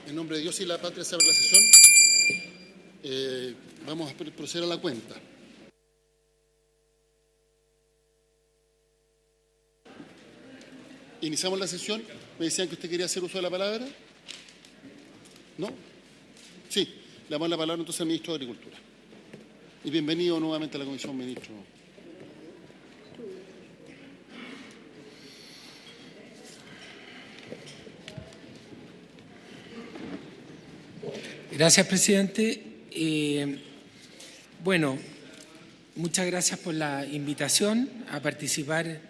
En nombre de Dios y la patria se abre la sesión. Vamos a proceder a la cuenta. Iniciamos la sesión. Me decían que usted quería hacer uso de la palabra. ¿No? Sí. Le damos la palabra entonces al ministro de Agricultura. Y bienvenido nuevamente a la comisión, ministro. Gracias, presidente. Bueno, muchas gracias por la invitación a participar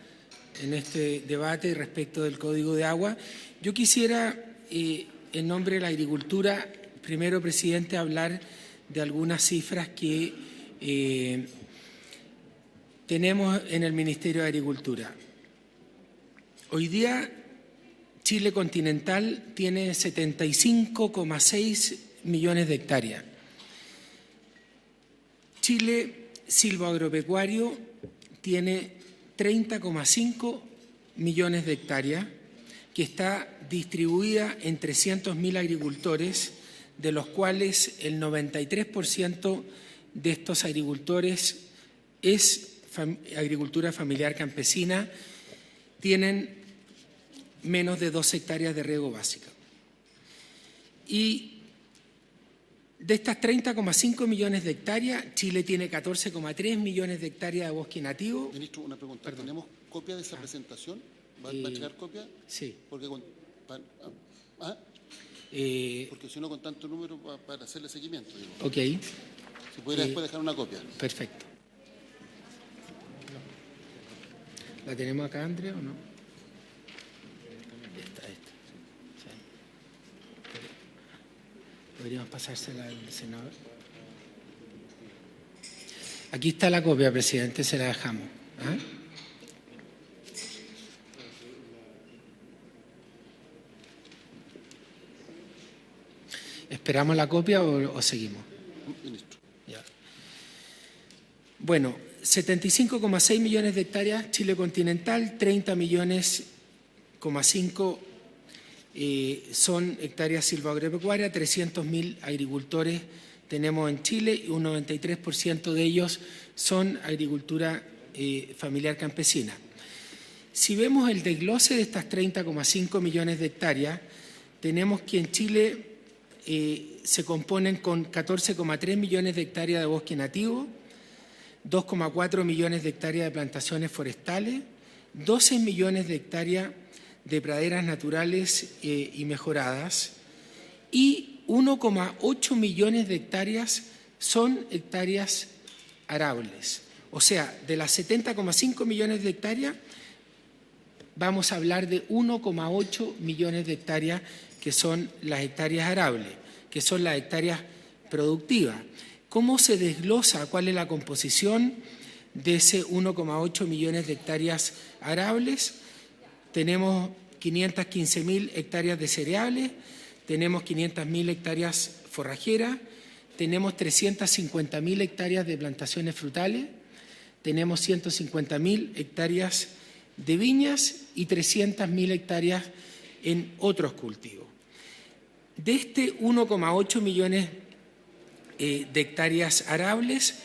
en este debate respecto del Código de Agua. Yo quisiera, en nombre de la agricultura, primero, presidente, hablar de algunas cifras que tenemos en el Ministerio de Agricultura. Hoy día, Chile continental tiene 75,6 millones de hectáreas. Chile silvoagropecuario tiene 30,5 millones de hectáreas, que está distribuida en 300.000 agricultores, de los cuales el 93% de estos agricultores es agricultura familiar campesina, tienen menos de 2 hectáreas de riego básico. Y de estas 30,5 millones de hectáreas, Chile tiene 14,3 millones de hectáreas de bosque nativo. Ministro, una pregunta. Perdón. ¿Tenemos copia de esa presentación? ¿Va a entregar copia? Sí. Porque porque si no, con tanto número, para hacerle seguimiento. Digo. Ok. Si pudiera después dejar una copia. Perfecto. ¿La tenemos acá, Andrea, o no? Esta. Sí. Podríamos pasársela al senador. Aquí está la copia, presidente, se la dejamos. ¿Ah? ¿Esperamos la copia o seguimos? Ministro. Ya. Bueno, 75,6 millones de hectáreas Chile continental, 30,5 millones son hectáreas silvoagropecuarias, 300.000 agricultores tenemos en Chile y un 93% de ellos son agricultura familiar campesina. Si vemos el desglose de estas 30,5 millones de hectáreas, tenemos que en Chile se componen con 14,3 millones de hectáreas de bosque nativo, 2,4 millones de hectáreas de plantaciones forestales, 12 millones de hectáreas de praderas naturales y mejoradas, y 1,8 millones de hectáreas son hectáreas arables. O sea, de las 70,5 millones de hectáreas, vamos a hablar de 1,8 millones de hectáreas que son las hectáreas arables, que son las hectáreas productivas. ¿Cómo se desglosa? ¿Cuál es la composición de ese 1,8 millones de hectáreas arables? Tenemos 515.000 hectáreas de cereales, tenemos 500.000 hectáreas forrajeras, tenemos 350.000 hectáreas de plantaciones frutales, tenemos 150.000 hectáreas de viñas y 300.000 hectáreas en otros cultivos. De este 1,8 millones de hectáreas arables,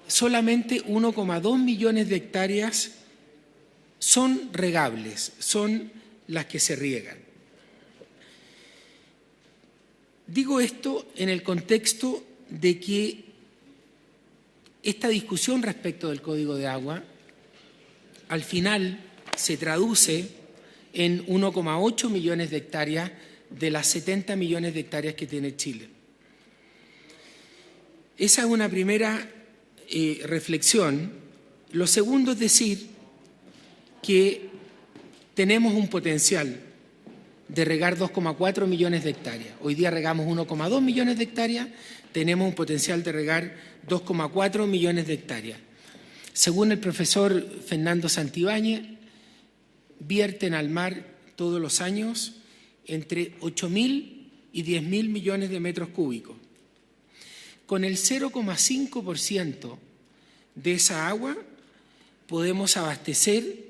solamente 1,2 millones de hectáreas son regables, son las que se riegan. Digo esto en el contexto de que esta discusión respecto del Código de Agua al final se traduce en 1,8 millones de hectáreas de las 70 millones de hectáreas que tiene Chile. Esa es una primera reflexión. Lo segundo es decir que tenemos un potencial de regar 2,4 millones de hectáreas. Hoy día regamos 1,2 millones de hectáreas, tenemos un potencial de regar 2,4 millones de hectáreas. Según el profesor Fernando Santibáñez, vierten al mar todos los años entre 8.000 y 10.000 millones de metros cúbicos. Con el 0,5% de esa agua podemos abastecer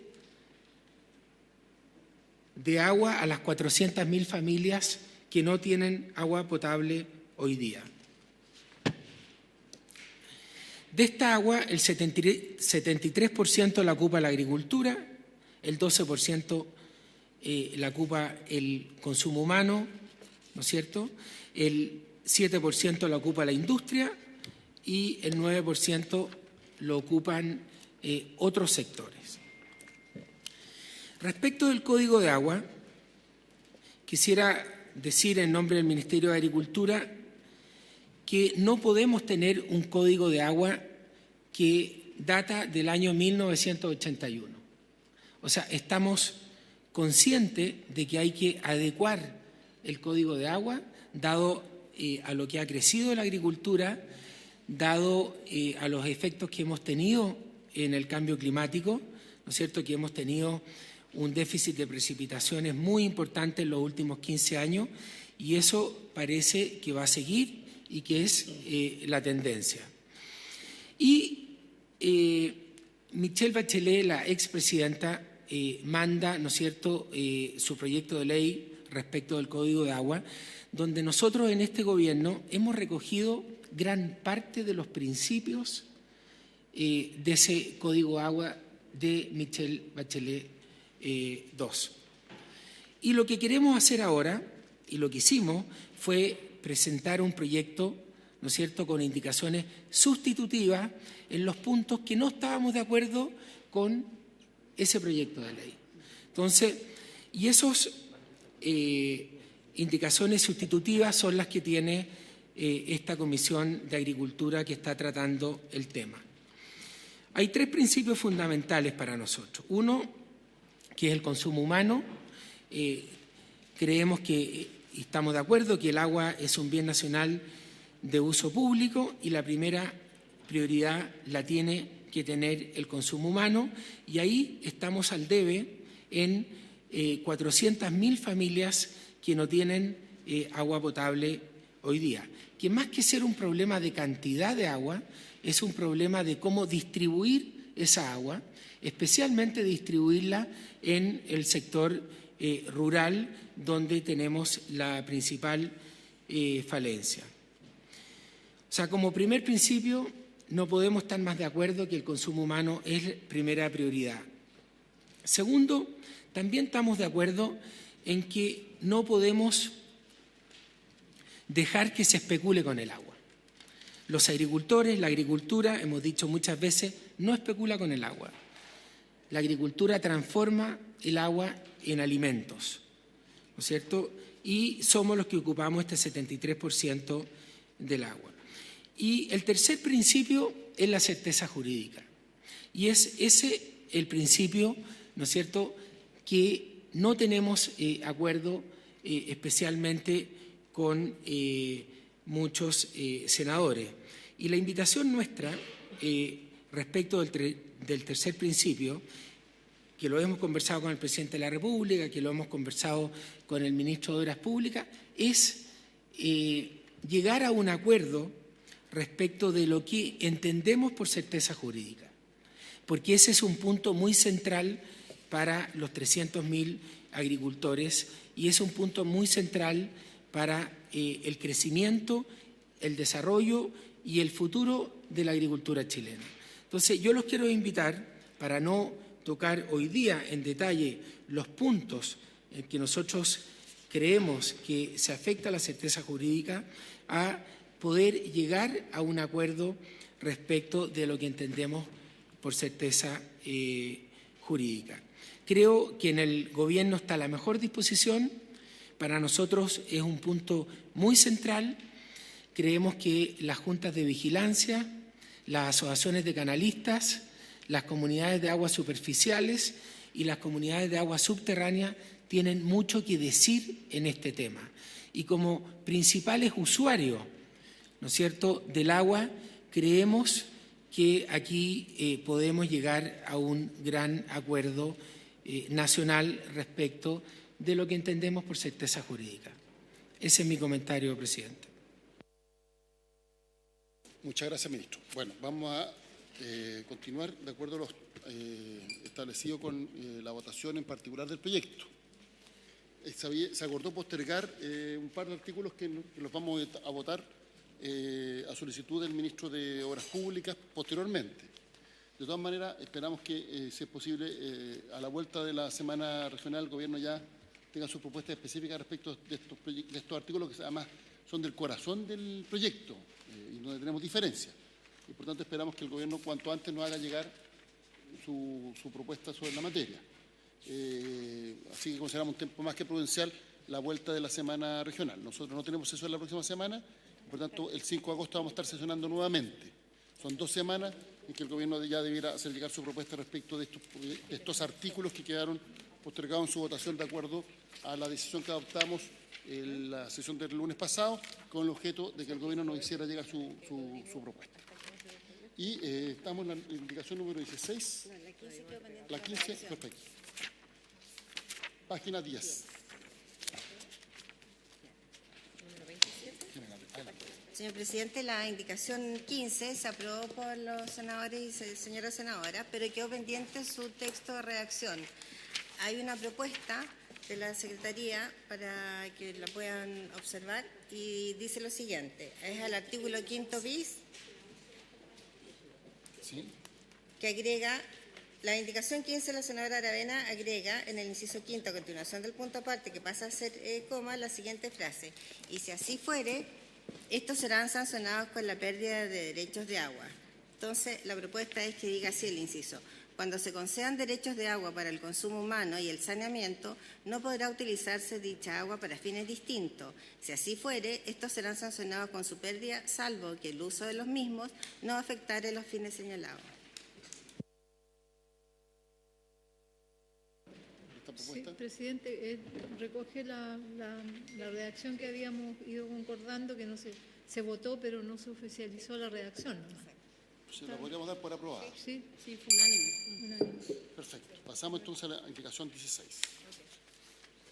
de agua a las 400.000 familias que no tienen agua potable hoy día. De esta agua, el 73% la ocupa la agricultura, el 12% la ocupa el consumo humano, ¿no es cierto? El 7% la ocupa la industria y el 9% lo ocupan otros sectores. Respecto del Código de Agua, quisiera decir en nombre del Ministerio de Agricultura que no podemos tener un Código de Agua que data del año 1981. O sea, estamos conscientes de que hay que adecuar el Código de Agua, dado a lo que ha crecido la agricultura, dado a los efectos que hemos tenido en el cambio climático, ¿no es cierto?, que hemos tenido un déficit de precipitaciones muy importante en los últimos 15 años y eso parece que va a seguir y que es la tendencia. Y Michelle Bachelet, la expresidenta, manda, ¿no es cierto?, su proyecto de ley respecto del Código de Agua, donde nosotros en este gobierno hemos recogido gran parte de los principios de ese Código de Agua de Michelle Bachelet II. Y lo que queremos hacer ahora, y lo que hicimos, fue presentar un proyecto, ¿no es cierto?, con indicaciones sustitutivas en los puntos que no estábamos de acuerdo con ese proyecto de ley. Entonces, y esas indicaciones sustitutivas son las que tiene esta Comisión de Agricultura que está tratando el tema. Hay tres principios fundamentales para nosotros. Uno, que es el consumo humano. Creemos que estamos de acuerdo que el agua es un bien nacional de uso público y la primera prioridad la tiene que tener el consumo humano y ahí estamos al debe en 400.000 familias que no tienen agua potable hoy día, que más que ser un problema de cantidad de agua, es un problema de cómo distribuir esa agua, especialmente distribuirla en el sector rural, donde tenemos la principal falencia. O sea, como primer principio, no podemos estar más de acuerdo que el consumo humano es primera prioridad. Segundo, también estamos de acuerdo en que no podemos dejar que se especule con el agua. Los agricultores, la agricultura, hemos dicho muchas veces, no especula con el agua. La agricultura transforma el agua en alimentos, ¿no es cierto? Y somos los que ocupamos este 73% del agua. Y el tercer principio es la certeza jurídica. Y es ese el principio, ¿no es cierto?, que no tenemos acuerdo especialmente con muchos senadores. Y la invitación nuestra respecto del tercer principio, que lo hemos conversado con el presidente de la República, que lo hemos conversado con el ministro de Obras Públicas, es llegar a un acuerdo respecto de lo que entendemos por certeza jurídica, porque ese es un punto muy central para los 300.000 agricultores y es un punto muy central para el crecimiento, el desarrollo y el futuro de la agricultura chilena. Entonces, yo los quiero invitar, para no tocar hoy día en detalle los puntos en que nosotros creemos que se afecta la certeza jurídica, a poder llegar a un acuerdo respecto de lo que entendemos por certeza jurídica. Creo que en el Gobierno está la mejor disposición. Para nosotros es un punto muy central. Creemos que las juntas de vigilancia, las asociaciones de canalistas, las comunidades de aguas superficiales y las comunidades de aguas subterráneas tienen mucho que decir en este tema. Y como principales usuarios, ¿no es cierto?, del agua, creemos que aquí podemos llegar a un gran acuerdo nacional respecto de lo que entendemos por certeza jurídica. Ese es mi comentario, presidente. Muchas gracias, ministro. Bueno, vamos a continuar de acuerdo a lo establecido con la votación en particular del proyecto. se acordó postergar un par de artículos que los vamos a votar a solicitud del ministro de Obras Públicas posteriormente. De todas maneras, esperamos que, si es posible, a la vuelta de la semana regional, el Gobierno ya tenga sus propuestas específicas respecto de estos artículos, que además son del corazón del proyecto y donde tenemos diferencias. Y por tanto, esperamos que el Gobierno cuanto antes nos haga llegar su propuesta sobre la materia. Así que consideramos un tiempo más que prudencial la vuelta de la semana regional. Nosotros no tenemos sesión la próxima semana, por tanto, el 5 de agosto vamos a estar sesionando nuevamente. Son 2 semanas en que el Gobierno ya debiera hacer llegar su propuesta respecto de estos artículos que quedaron postergados en su votación de acuerdo a la decisión que adoptamos en la sesión del lunes pasado, con el objeto de que el Gobierno nos hiciera llegar su propuesta. Y estamos en la indicación número 16. La 15, perfecto. Página 10. Señor presidente, la indicación 15 se aprobó por los senadores y señora senadora, pero quedó pendiente su texto de redacción. Hay una propuesta de la Secretaría para que la puedan observar y dice lo siguiente. Es al artículo 5 bis, ¿Sí? que agrega, la indicación 15 de la senadora Aravena agrega en el inciso 5 a continuación del punto aparte, que pasa a ser coma, la siguiente frase. Y si así fuere, estos serán sancionados con la pérdida de derechos de agua. Entonces, la propuesta es que diga así el inciso. Cuando se concedan derechos de agua para el consumo humano y el saneamiento, no podrá utilizarse dicha agua para fines distintos. Si así fuere, estos serán sancionados con su pérdida, salvo que el uso de los mismos no afectare los fines señalados. Sí, presidente, recoge la redacción que habíamos ido concordando, que no se votó, pero no se oficializó la redacción. ¿Se la podríamos dar por aprobada? Sí, Sí, fue unánime. Perfecto. Pasamos entonces a la indicación 16.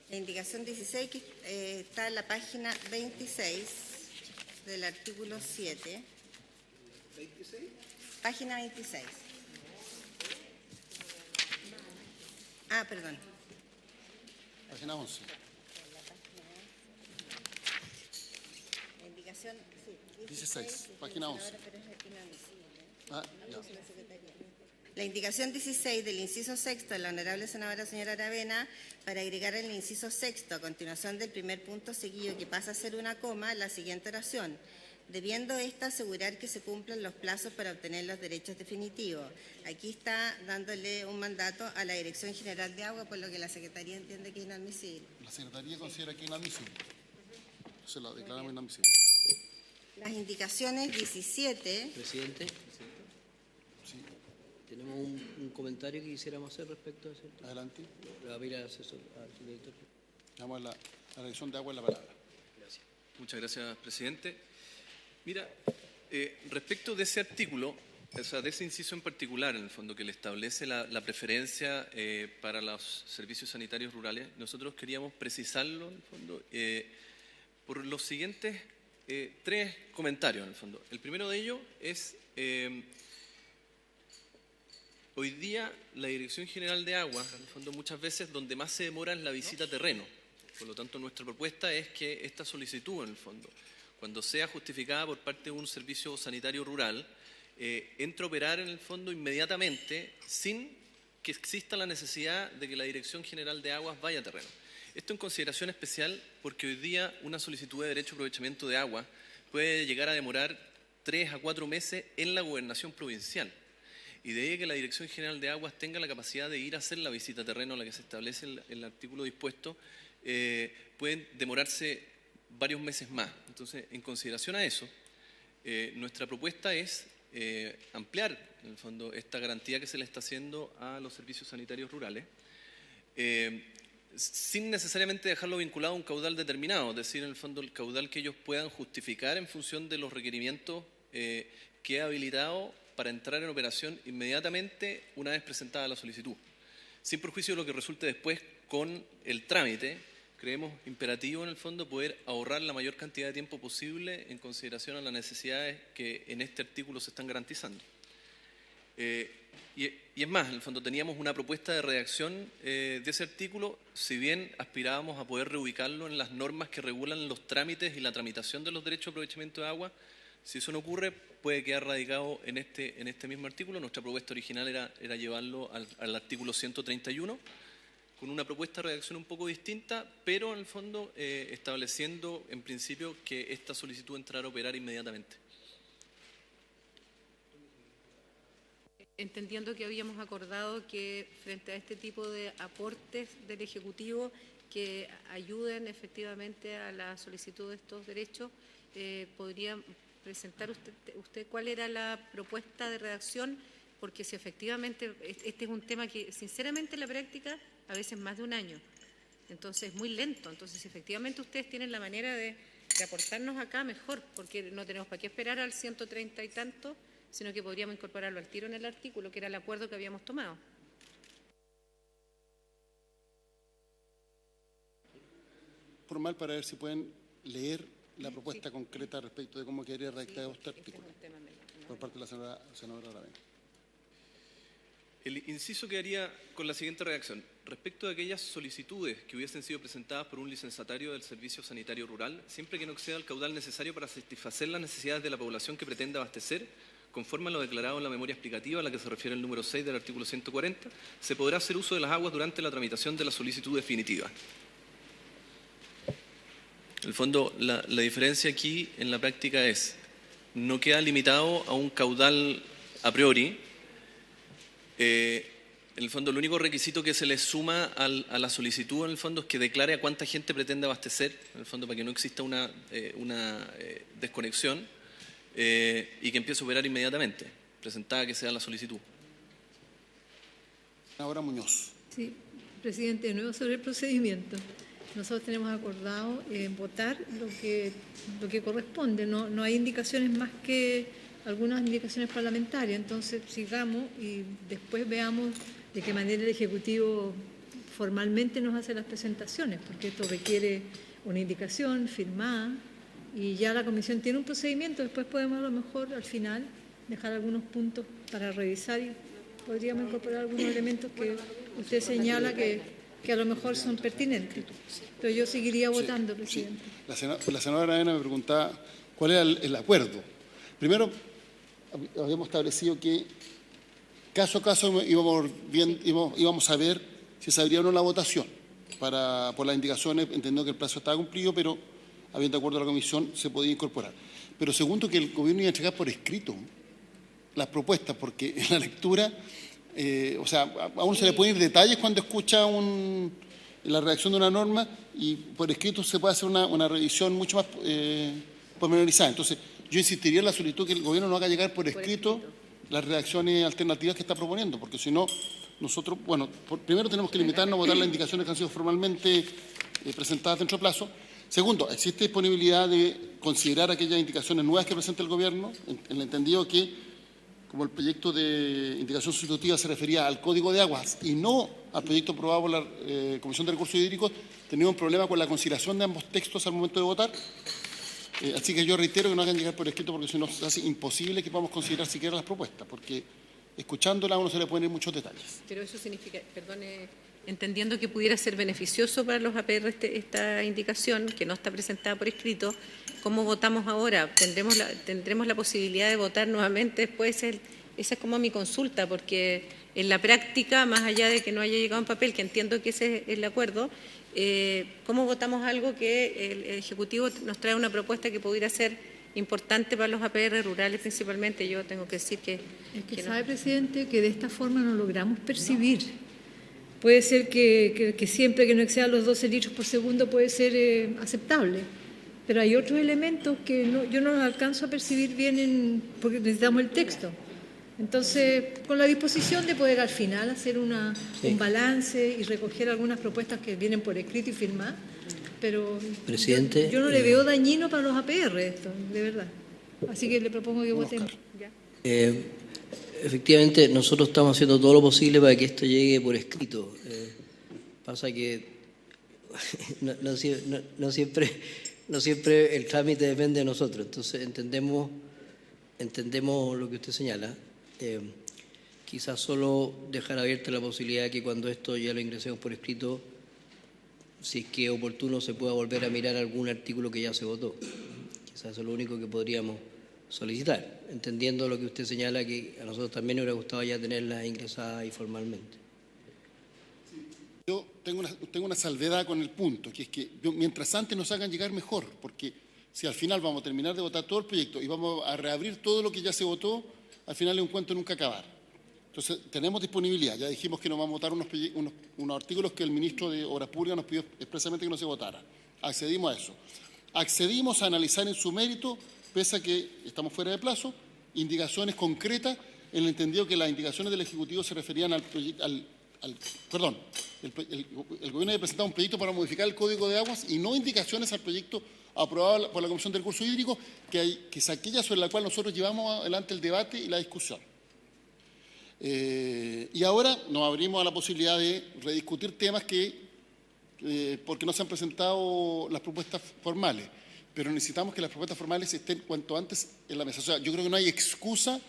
La indicación 16 que está en la página 26 del artículo 7. ¿26? Página 26. Ah, perdón. Página 11. La indicación, sí, 16, página 11. Pero es inadmisible. Ah, ya. La indicación 16 del inciso sexto de la honorable senadora señora Aravena para agregar en el inciso sexto a continuación del primer punto seguido que pasa a ser una coma la siguiente oración. Debiendo ésta asegurar que se cumplan los plazos para obtener los derechos definitivos. Aquí está dándole un mandato a la Dirección General de Agua, por lo que la Secretaría entiende que es inadmisible. La Secretaría considera que es inadmisible. Se la declaramos inadmisible. Las indicaciones 17. Presidente, Sí. tenemos un comentario que quisiéramos hacer respecto a eso. Adelante. Le va a pedir al asesor, al director. Damos a la Dirección de Agua la palabra. Gracias. Muchas gracias, presidente. Mira, respecto de ese artículo, o sea, de ese inciso en particular, en el fondo, que le establece la preferencia para los servicios sanitarios rurales, nosotros queríamos precisarlo, en el fondo, por los siguientes 3 comentarios, en el fondo. El primero de ellos es, hoy día la Dirección General de Agua, en el fondo, muchas veces donde más se demora es la visita a terreno. Por lo tanto, nuestra propuesta es que esta solicitud, en el fondo, cuando sea justificada por parte de un servicio sanitario rural, entre a operar en el fondo inmediatamente sin que exista la necesidad de que la Dirección General de Aguas vaya a terreno. Esto en consideración especial porque hoy día una solicitud de derecho de aprovechamiento de agua puede llegar a demorar 3 a 4 meses en la gobernación provincial. Y de ahí que la Dirección General de Aguas tenga la capacidad de ir a hacer la visita a terreno a la que se establece el artículo dispuesto, pueden demorarse varios meses más. Entonces, en consideración a eso, nuestra propuesta es ampliar, en el fondo, esta garantía que se le está haciendo a los servicios sanitarios rurales, sin necesariamente dejarlo vinculado a un caudal determinado, es decir, en el fondo, el caudal que ellos puedan justificar en función de los requerimientos que ha habilitado para entrar en operación inmediatamente una vez presentada la solicitud. Sin perjuicio de lo que resulte después con el trámite, creemos imperativo en el fondo poder ahorrar la mayor cantidad de tiempo posible en consideración a las necesidades que en este artículo se están garantizando. Y es más, en el fondo teníamos una propuesta de redacción de ese artículo, si bien aspirábamos a poder reubicarlo en las normas que regulan los trámites y la tramitación de los derechos de aprovechamiento de agua. Si eso no ocurre, puede quedar radicado en este mismo artículo. Nuestra propuesta original era llevarlo al artículo 131, con una propuesta de redacción un poco distinta, pero en el fondo estableciendo en principio que esta solicitud entrara a operar inmediatamente. Entendiendo que habíamos acordado que frente a este tipo de aportes del Ejecutivo que ayuden efectivamente a la solicitud de estos derechos, podría presentar usted cuál era la propuesta de redacción, porque si efectivamente este es un tema que sinceramente en la práctica a veces más de un año, entonces es muy lento. Entonces si efectivamente ustedes tienen la manera de aportarnos acá, mejor, porque no tenemos para qué esperar al 130 y tanto, sino que podríamos incorporarlo al tiro en el artículo, que era el acuerdo que habíamos tomado. Formal para ver si pueden leer la propuesta concreta respecto de cómo quedaría redactado este artículo por parte de la senadora Aravena. El inciso quedaría con la siguiente redacción. Respecto de aquellas solicitudes que hubiesen sido presentadas por un licenciatario del Servicio Sanitario Rural, siempre que no exceda el caudal necesario para satisfacer las necesidades de la población que pretende abastecer, conforme a lo declarado en la memoria explicativa a la que se refiere el número 6 del artículo 140, se podrá hacer uso de las aguas durante la tramitación de la solicitud definitiva. En el fondo, la diferencia aquí en la práctica es, no queda limitado a un caudal a priori. En el fondo, el único requisito que se le suma a la solicitud, en el fondo, es que declare a cuánta gente pretende abastecer, en el fondo, para que no exista una desconexión, y que empiece a operar inmediatamente, presentada que sea la solicitud. Ahora Muñoz. Sí, presidente, de nuevo sobre el procedimiento. Nosotros tenemos acordado votar lo que corresponde. No hay indicaciones más que algunas indicaciones parlamentarias. Entonces sigamos y después veamos de qué manera el Ejecutivo formalmente nos hace las presentaciones, porque esto requiere una indicación firmada y ya la Comisión tiene un procedimiento. Después podemos a lo mejor al final dejar algunos puntos para revisar y podríamos incorporar algunos elementos que usted señala que a lo mejor son pertinentes. Pero yo seguiría votando, presidente. Sí. La senadora Aravena me preguntaba cuál era el acuerdo. Primero, habíamos establecido que caso a caso íbamos a ver si se abría o no la votación por las indicaciones, entendiendo que el plazo estaba cumplido, pero habiendo acuerdo de la Comisión se podía incorporar. Pero segundo, que el Gobierno iba a entregar por escrito las propuestas, porque en la lectura... a uno se le pueden ir detalles cuando escucha la redacción de una norma y por escrito se puede hacer una revisión mucho más pormenorizada. Entonces, yo insistiría en la solicitud que el Gobierno nos haga llegar por escrito las redacciones alternativas que está proponiendo, porque si no, nosotros, primero tenemos que limitarnos a votar las indicaciones que han sido formalmente presentadas dentro de plazo. Segundo, existe disponibilidad de considerar aquellas indicaciones nuevas que presente el Gobierno, en el entendido que como el proyecto de indicación sustitutiva se refería al Código de Aguas y no al proyecto aprobado por la Comisión de Recursos Hídricos, teníamos un problema con la conciliación de ambos textos al momento de votar. Así que yo reitero que no hagan llegar por escrito, porque si no se hace imposible que podamos considerar siquiera las propuestas, porque escuchándolas a uno se le pueden ir muchos detalles. Pero eso significa, perdone, entendiendo que pudiera ser beneficioso para los APR esta indicación, que no está presentada por escrito, ¿cómo votamos ahora? ¿Tendremos la posibilidad de votar nuevamente después? Esa es como mi consulta, porque en la práctica, más allá de que no haya llegado en papel, que entiendo que ese es el acuerdo, ¿cómo votamos algo que el Ejecutivo nos trae una propuesta que pudiera ser importante para los APR rurales principalmente? Yo tengo que decir que... Es que sabe, presidente, que de esta forma no logramos percibir. Puede ser que siempre que no exceda los 12 litros por segundo puede ser aceptable, pero hay otros elementos que yo no los alcanzo a percibir bien porque necesitamos el texto. Entonces, con la disposición de poder al final hacer un balance y recoger algunas propuestas que vienen por escrito y firmar, pero presidente, yo no le veo dañino para los APR esto, de verdad. Así que le propongo que votemos. Efectivamente, nosotros estamos haciendo todo lo posible para que esto llegue por escrito. Pasa que no siempre el trámite depende de nosotros. Entonces entendemos lo que usted señala, quizás solo dejar abierta la posibilidad de que cuando esto ya lo ingresemos por escrito, si es que es oportuno, se pueda volver a mirar algún artículo que ya se votó. Quizás eso es lo único que podríamos solicitar, entendiendo lo que usted señala, que a nosotros también nos hubiera gustado ya tenerla ingresada ahí formalmente. Yo tengo una salvedad con el punto, que es que mientras antes nos hagan llegar mejor, porque si al final vamos a terminar de votar todo el proyecto y vamos a reabrir todo lo que ya se votó, al final es un cuento nunca acabar. Entonces, tenemos disponibilidad. Ya dijimos que nos vamos a votar unos artículos que el ministro de Obras Públicas nos pidió expresamente que no se votara. Accedimos a eso. Accedimos a analizar en su mérito, pese a que estamos fuera de plazo, indicaciones concretas, en el entendido que las indicaciones del Ejecutivo se referían al proyecto, el Gobierno había presentado un proyecto para modificar el Código de Aguas y no indicaciones al proyecto aprobado por la Comisión de Recursos Hídricos, que es aquella sobre la cual nosotros llevamos adelante el debate y la discusión. Y ahora nos abrimos a la posibilidad de rediscutir temas porque no se han presentado las propuestas formales, pero necesitamos que las propuestas formales estén cuanto antes en la mesa. O sea, yo creo que no hay excusa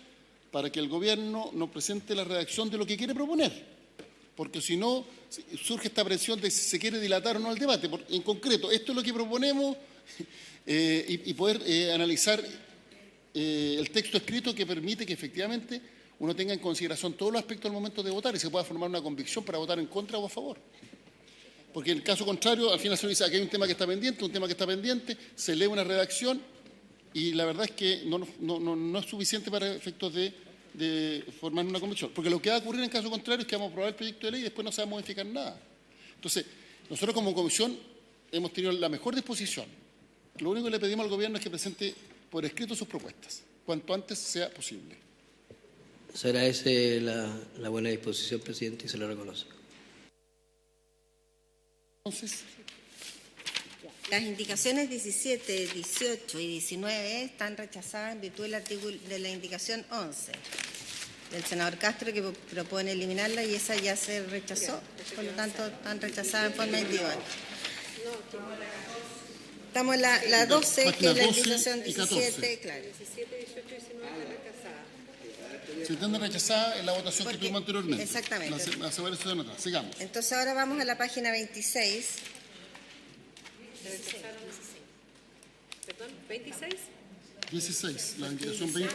para que el Gobierno nos presente la redacción de lo que quiere proponer, porque si no, surge esta presión de si se quiere dilatar o no el debate. En concreto, esto es lo que proponemos y poder analizar el texto escrito que permite que efectivamente uno tenga en consideración todos los aspectos al momento de votar y se pueda formar una convicción para votar en contra o a favor. Porque en el caso contrario, al final se dice aquí hay un tema que está pendiente, se lee una redacción y la verdad es que no es suficiente para efectos de formar una convicción. Porque lo que va a ocurrir en caso contrario es que vamos a aprobar el proyecto de ley y después no se va a modificar nada. Entonces, nosotros como comisión hemos tenido la mejor disposición. Lo único que le pedimos al Gobierno es que presente por escrito sus propuestas, cuanto antes sea posible. Se agradece la buena disposición, presidente, y se lo reconoce. Entonces, las indicaciones 17, 18 y 19 están rechazadas en virtud del artículo de la indicación 11 del senador Castro, que propone eliminarla, y esa ya se rechazó, por lo tanto están rechazadas en forma individual. Estamos en la 12, que es la indicación 17, claro. 17, 18 y 19 están rechazadas. se entiende rechazada en la votación que tuvimos anteriormente. Exactamente. Sigamos. Entonces ahora vamos a la página 26. ¿Perdón? ¿26? 16, la indicación 20.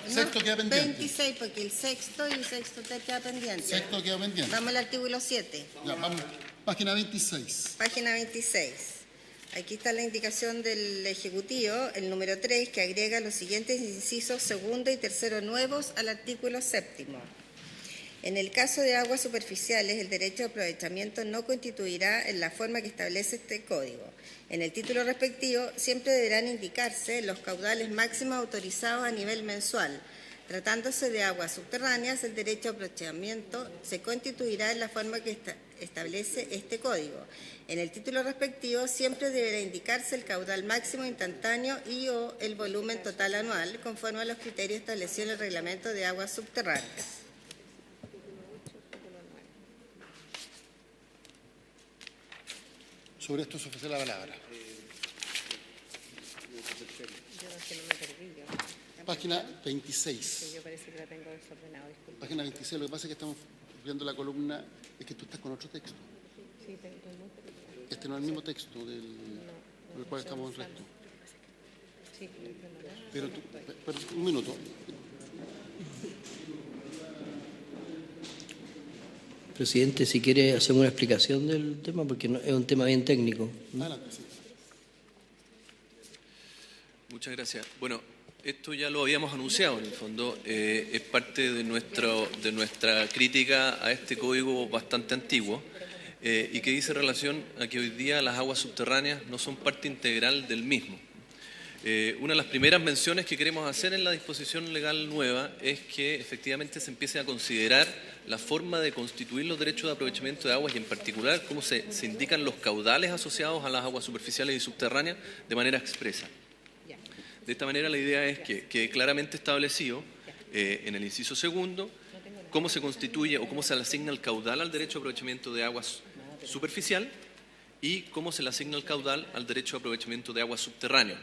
Sexto queda pendiente. 26, porque el sexto y el sexto queda pendiente. Sexto queda pendiente. Vamos al artículo 7. Ya, vamos. Página 26. Página 26. Aquí está la indicación del Ejecutivo, el número 3, que agrega los siguientes incisos segundo y tercero nuevos al artículo 7. En el caso de aguas superficiales, el derecho de aprovechamiento no constituirá en la forma que establece este código. En el título respectivo siempre deberán indicarse los caudales máximos autorizados a nivel mensual. Tratándose de aguas subterráneas, el derecho de aprovechamiento se constituirá en la forma que establece este código. En el título respectivo siempre deberá indicarse el caudal máximo instantáneo y o el volumen total anual, conforme a los criterios establecidos en el reglamento de aguas subterráneas. Sobre esto se ofrece la palabra. Página 26. Yo parece que la tengo desordenada, disculpe. Página 26, lo que pasa es que estamos viendo la columna, es que tú estás con otro texto. Sí, tengo Este no es el mismo texto del cual estamos en resto. Sí, Pero un minuto. Presidente, si quiere hacer una explicación del tema, porque es un tema bien técnico. Adelante, sí. Muchas gracias. Bueno, esto ya lo habíamos anunciado, en el fondo. Es parte de nuestra crítica a este código bastante antiguo y que dice relación a que hoy día las aguas subterráneas no son parte integral del mismo. Una de las primeras menciones que queremos hacer en la disposición legal nueva es que efectivamente se empiece a considerar la forma de constituir los derechos de aprovechamiento de aguas y en particular cómo se indican los caudales asociados a las aguas superficiales y subterráneas de manera expresa. De esta manera la idea es que quede claramente establecido en el inciso segundo cómo se constituye o cómo se le asigna el caudal al derecho de aprovechamiento de aguas superficial y cómo se le asigna el caudal al derecho de aprovechamiento de aguas subterráneas,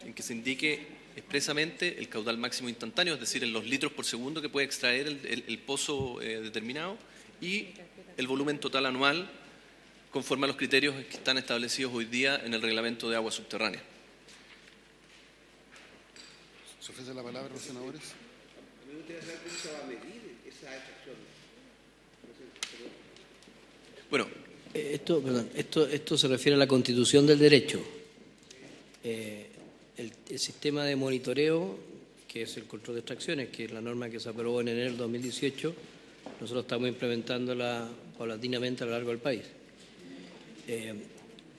en que se indique expresamente el caudal máximo instantáneo, es decir, en los litros por segundo que puede extraer el pozo determinado, y el volumen total anual conforme a los criterios que están establecidos hoy día en el reglamento de aguas subterráneas. ¿Se ofrece la palabra a los senadores? Bueno, esto se refiere a la constitución del derecho. El sistema de monitoreo, que es el control de extracciones, que es la norma que se aprobó en enero del 2018, nosotros estamos implementándola paulatinamente a lo largo del país.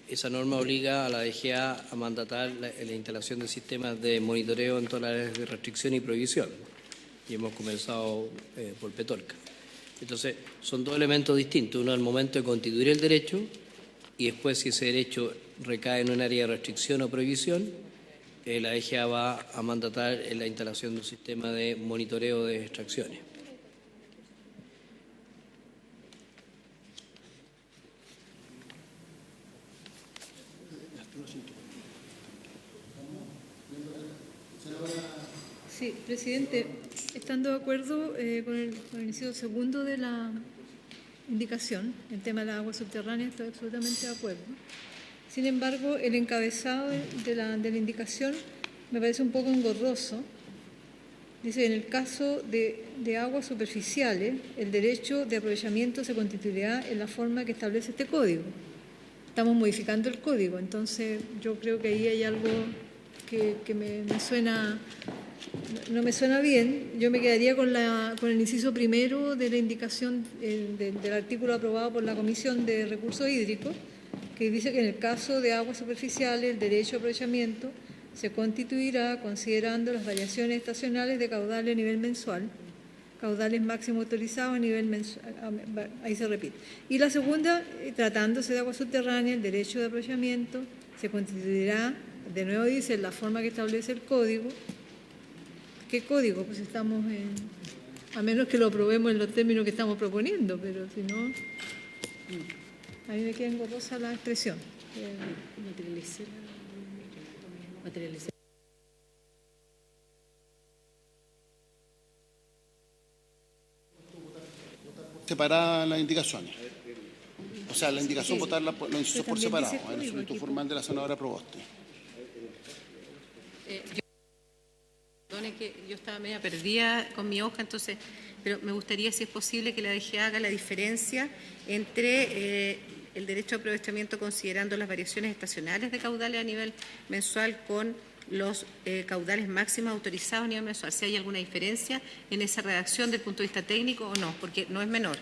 Esa norma obliga a la DGA a mandatar la instalación de sistemas de monitoreo en todas las áreas de restricción y prohibición. Y hemos comenzado por Petorca. Entonces, son dos elementos distintos. Uno, al momento de constituir el derecho, y después, si ese derecho recae en un área de restricción o prohibición, la DGA va a mandatar la instalación de un sistema de monitoreo de extracciones. Sí, presidente, estando de acuerdo con el inciso segundo de la indicación, el tema de las aguas subterráneas, estoy absolutamente de acuerdo. Sin embargo, el encabezado de la indicación me parece un poco engorroso. Dice, en el caso de aguas superficiales, el derecho de aprovechamiento se constituirá en la forma que establece este código. Estamos modificando el código, entonces yo creo que ahí hay algo que me suena, no me suena bien. Yo me quedaría con el inciso primero de la indicación del artículo aprobado por la Comisión de Recursos Hídricos, que dice que en el caso de aguas superficiales el derecho de aprovechamiento se constituirá considerando las variaciones estacionales de caudales a nivel mensual, caudales máximos autorizados a nivel mensual, ahí se repite. Y la segunda, tratándose de agua subterránea, el derecho de aprovechamiento se constituirá, de nuevo dice, en la forma que establece el código. ¿Qué código? Pues estamos a menos que lo aprobemos en los términos que estamos proponiendo, pero si no, a mí me queda engorrosa la expresión. Materializar. Separar las indicaciones. O sea, la indicación votar los incisos por separado. En el solicitud formal de la senadora Proboste. Perdone que yo estaba media perdida con mi hoja, entonces, pero me gustaría, si es posible, que la DGA haga la diferencia entre el derecho a aprovechamiento considerando las variaciones estacionales de caudales a nivel mensual con los caudales máximos autorizados a nivel mensual. Si hay alguna diferencia en esa redacción desde el punto de vista técnico o no, porque no es menor.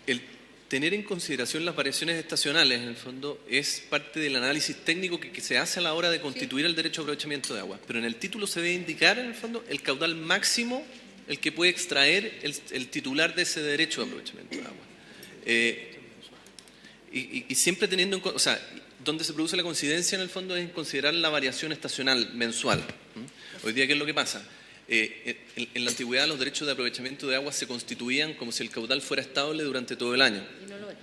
el tener en consideración las variaciones estacionales, en el fondo, es parte del análisis técnico que se hace a la hora de constituir el derecho a aprovechamiento de agua. Pero en el título se debe indicar, en el fondo, el caudal máximo el que puede extraer el titular de ese derecho de aprovechamiento de agua. Y siempre teniendo en cuenta, o sea, donde se produce la coincidencia en el fondo es en considerar la variación estacional mensual. Hoy día, ¿qué es lo que pasa? En la antigüedad los derechos de aprovechamiento de agua se constituían como si el caudal fuera estable durante todo el año. Y no lo es.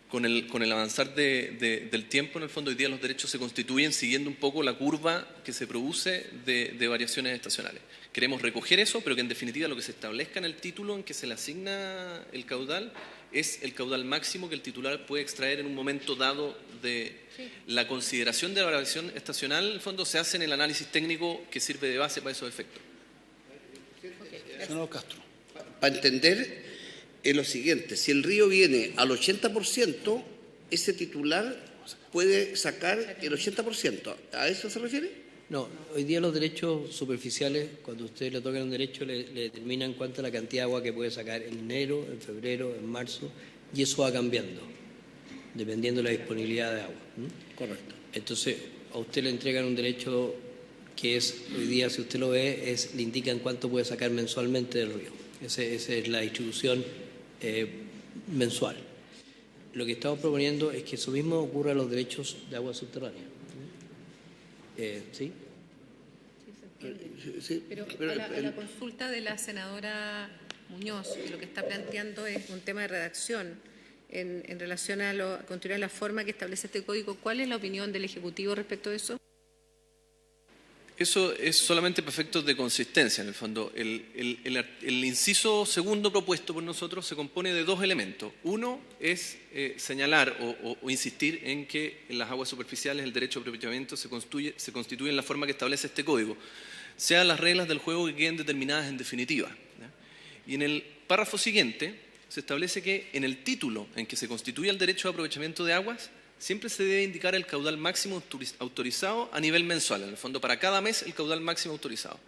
Con el avanzar del tiempo, en el fondo, hoy día los derechos se constituyen siguiendo un poco la curva que se produce de variaciones estacionales. Queremos recoger eso, pero que en definitiva lo que se establezca en el título en que se le asigna el caudal es el caudal máximo que el titular puede extraer en un momento dado de la consideración de la variación estacional. En el fondo se hace en el análisis técnico que sirve de base para esos efectos. Senador Castro. Para entender es lo siguiente, si el río viene al 80%, ese titular puede sacar el 80%. ¿A eso se refiere? No, hoy día los derechos superficiales, cuando ustedes le tocan un derecho, le determinan cuánta es la cantidad de agua que puede sacar en enero, en febrero, en marzo, y eso va cambiando, dependiendo de la disponibilidad de agua. Correcto. Entonces, a usted le entregan un derecho que es, hoy día, si usted lo ve, le indican cuánto puede sacar mensualmente del río. Esa es la distribución mensual. Lo que estamos proponiendo es que eso mismo ocurra a los derechos de agua subterránea. ¿Sí? Sí, Pero a la consulta de la senadora Muñoz, lo que está planteando es un tema de redacción. en relación a continuar la forma que establece este código. ¿Cuál es la opinión del Ejecutivo respecto a eso? Eso es solamente para efectos de consistencia, en el fondo. El inciso segundo propuesto por nosotros se compone de dos elementos. Uno es señalar o insistir en que en las aguas superficiales el derecho de aprovechamiento se constituye en la forma que establece este código, sean las reglas del juego que queden determinadas en definitiva, ¿ya? Y en el párrafo siguiente se establece que en el título en que se constituye el derecho de aprovechamiento de aguas siempre se debe indicar el caudal máximo autorizado a nivel mensual, en el fondo para cada mes el caudal máximo autorizado.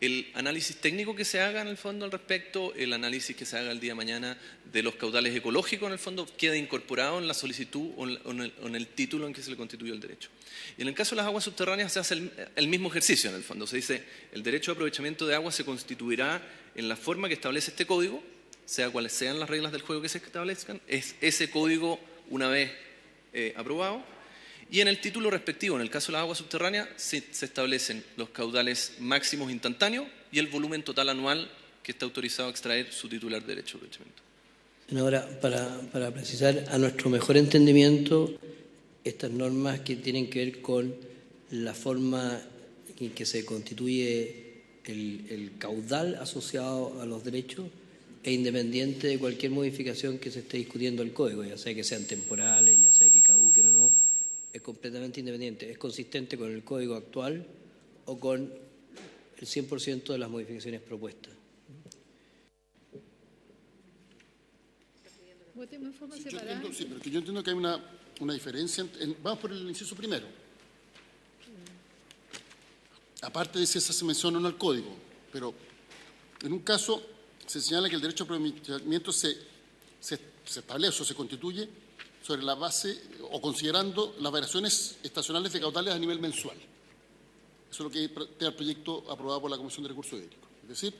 El análisis técnico que se haga en el fondo al respecto, el análisis que se haga el día de mañana de los caudales ecológicos en el fondo queda incorporado en la solicitud o en el título en que se le constituye el derecho. Y en el caso de las aguas subterráneas se hace el mismo ejercicio en el fondo, se dice el derecho de aprovechamiento de aguas se constituirá en la forma que establece este código, sea cuales sean las reglas del juego que se establezcan, es ese código una vez aprobado, y en el título respectivo, en el caso de las aguas subterráneas, se establecen los caudales máximos instantáneos y el volumen total anual que está autorizado a extraer su titular de derecho de aprovechamiento. Ahora, para precisar, a nuestro mejor entendimiento, estas normas que tienen que ver con la forma en que se constituye el caudal asociado a los derechos, e independiente de cualquier modificación que se esté discutiendo el código, ya sea que sean temporales, ya sea que caduquen o no, es completamente independiente. Es consistente con el código actual o con el 100% de las modificaciones propuestas. Votemos en forma Sí, separada. yo entiendo que hay una diferencia. Vamos por el inciso primero. Aparte de si esa se menciona o no al código, pero en un caso se señala que el derecho de aprovechamiento se establece o se constituye sobre la base o considerando las variaciones estacionales de caudales a nivel mensual. Eso es lo que está el proyecto aprobado por la Comisión de Recursos Hídricos. Es decir,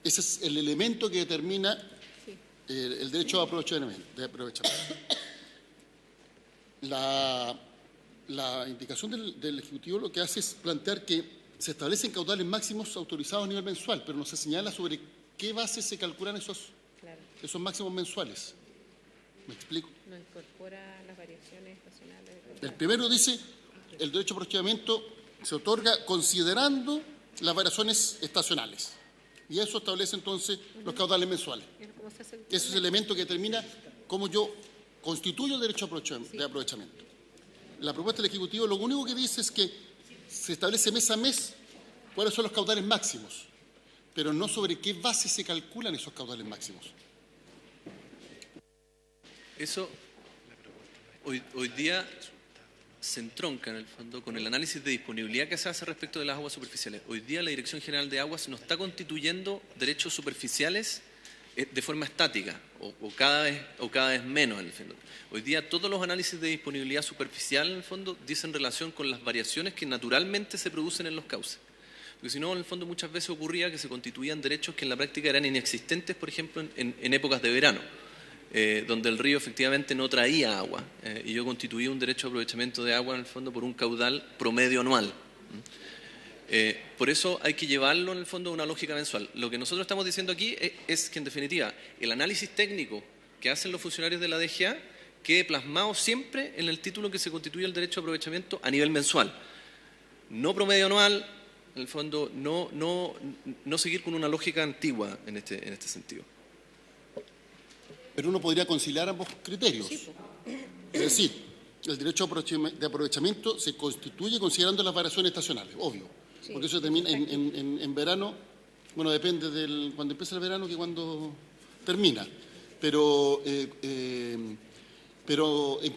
ese es el elemento que determina el derecho de aprovechamiento. La indicación del Ejecutivo lo que hace es plantear que se establecen caudales máximos autorizados a nivel mensual, pero no se señala sobre qué base se calculan esos máximos mensuales. ¿Me explico? No incorpora las variaciones estacionales. El primero dice, el derecho de aprovechamiento se otorga considerando las variaciones estacionales. Y eso establece entonces los caudales mensuales. Ese es el elemento que determina cómo yo constituyo el derecho de aprovechamiento. La propuesta del Ejecutivo lo único que dice es que se establece mes a mes cuáles son los caudales máximos, pero no sobre qué base se calculan esos caudales máximos. Eso hoy día se entronca en el fondo con el análisis de disponibilidad que se hace respecto de las aguas superficiales. Hoy día la Dirección General de Aguas no está constituyendo derechos superficiales de forma estática o cada vez menos en el fondo. Hoy día todos los análisis de disponibilidad superficial en el fondo dicen relación con las variaciones que naturalmente se producen en los cauces. Porque si no, en el fondo muchas veces ocurría que se constituían derechos que en la práctica eran inexistentes, por ejemplo, en épocas de verano, donde el río efectivamente no traía agua, y yo constituía un derecho de aprovechamiento de agua en el fondo por un caudal promedio anual. Por eso hay que llevarlo en el fondo a una lógica mensual. Lo que nosotros estamos diciendo aquí es que en definitiva el análisis técnico que hacen los funcionarios de la DGA quede plasmado siempre en el título que se constituye el derecho de aprovechamiento a nivel mensual, no promedio anual. En el fondo, no seguir con una lógica antigua en este sentido. Pero uno podría conciliar ambos criterios. Es decir, el derecho de aprovechamiento se constituye considerando las variaciones estacionales, obvio. Porque eso termina en verano, bueno, depende de cuando empieza el verano que cuando termina. Pero en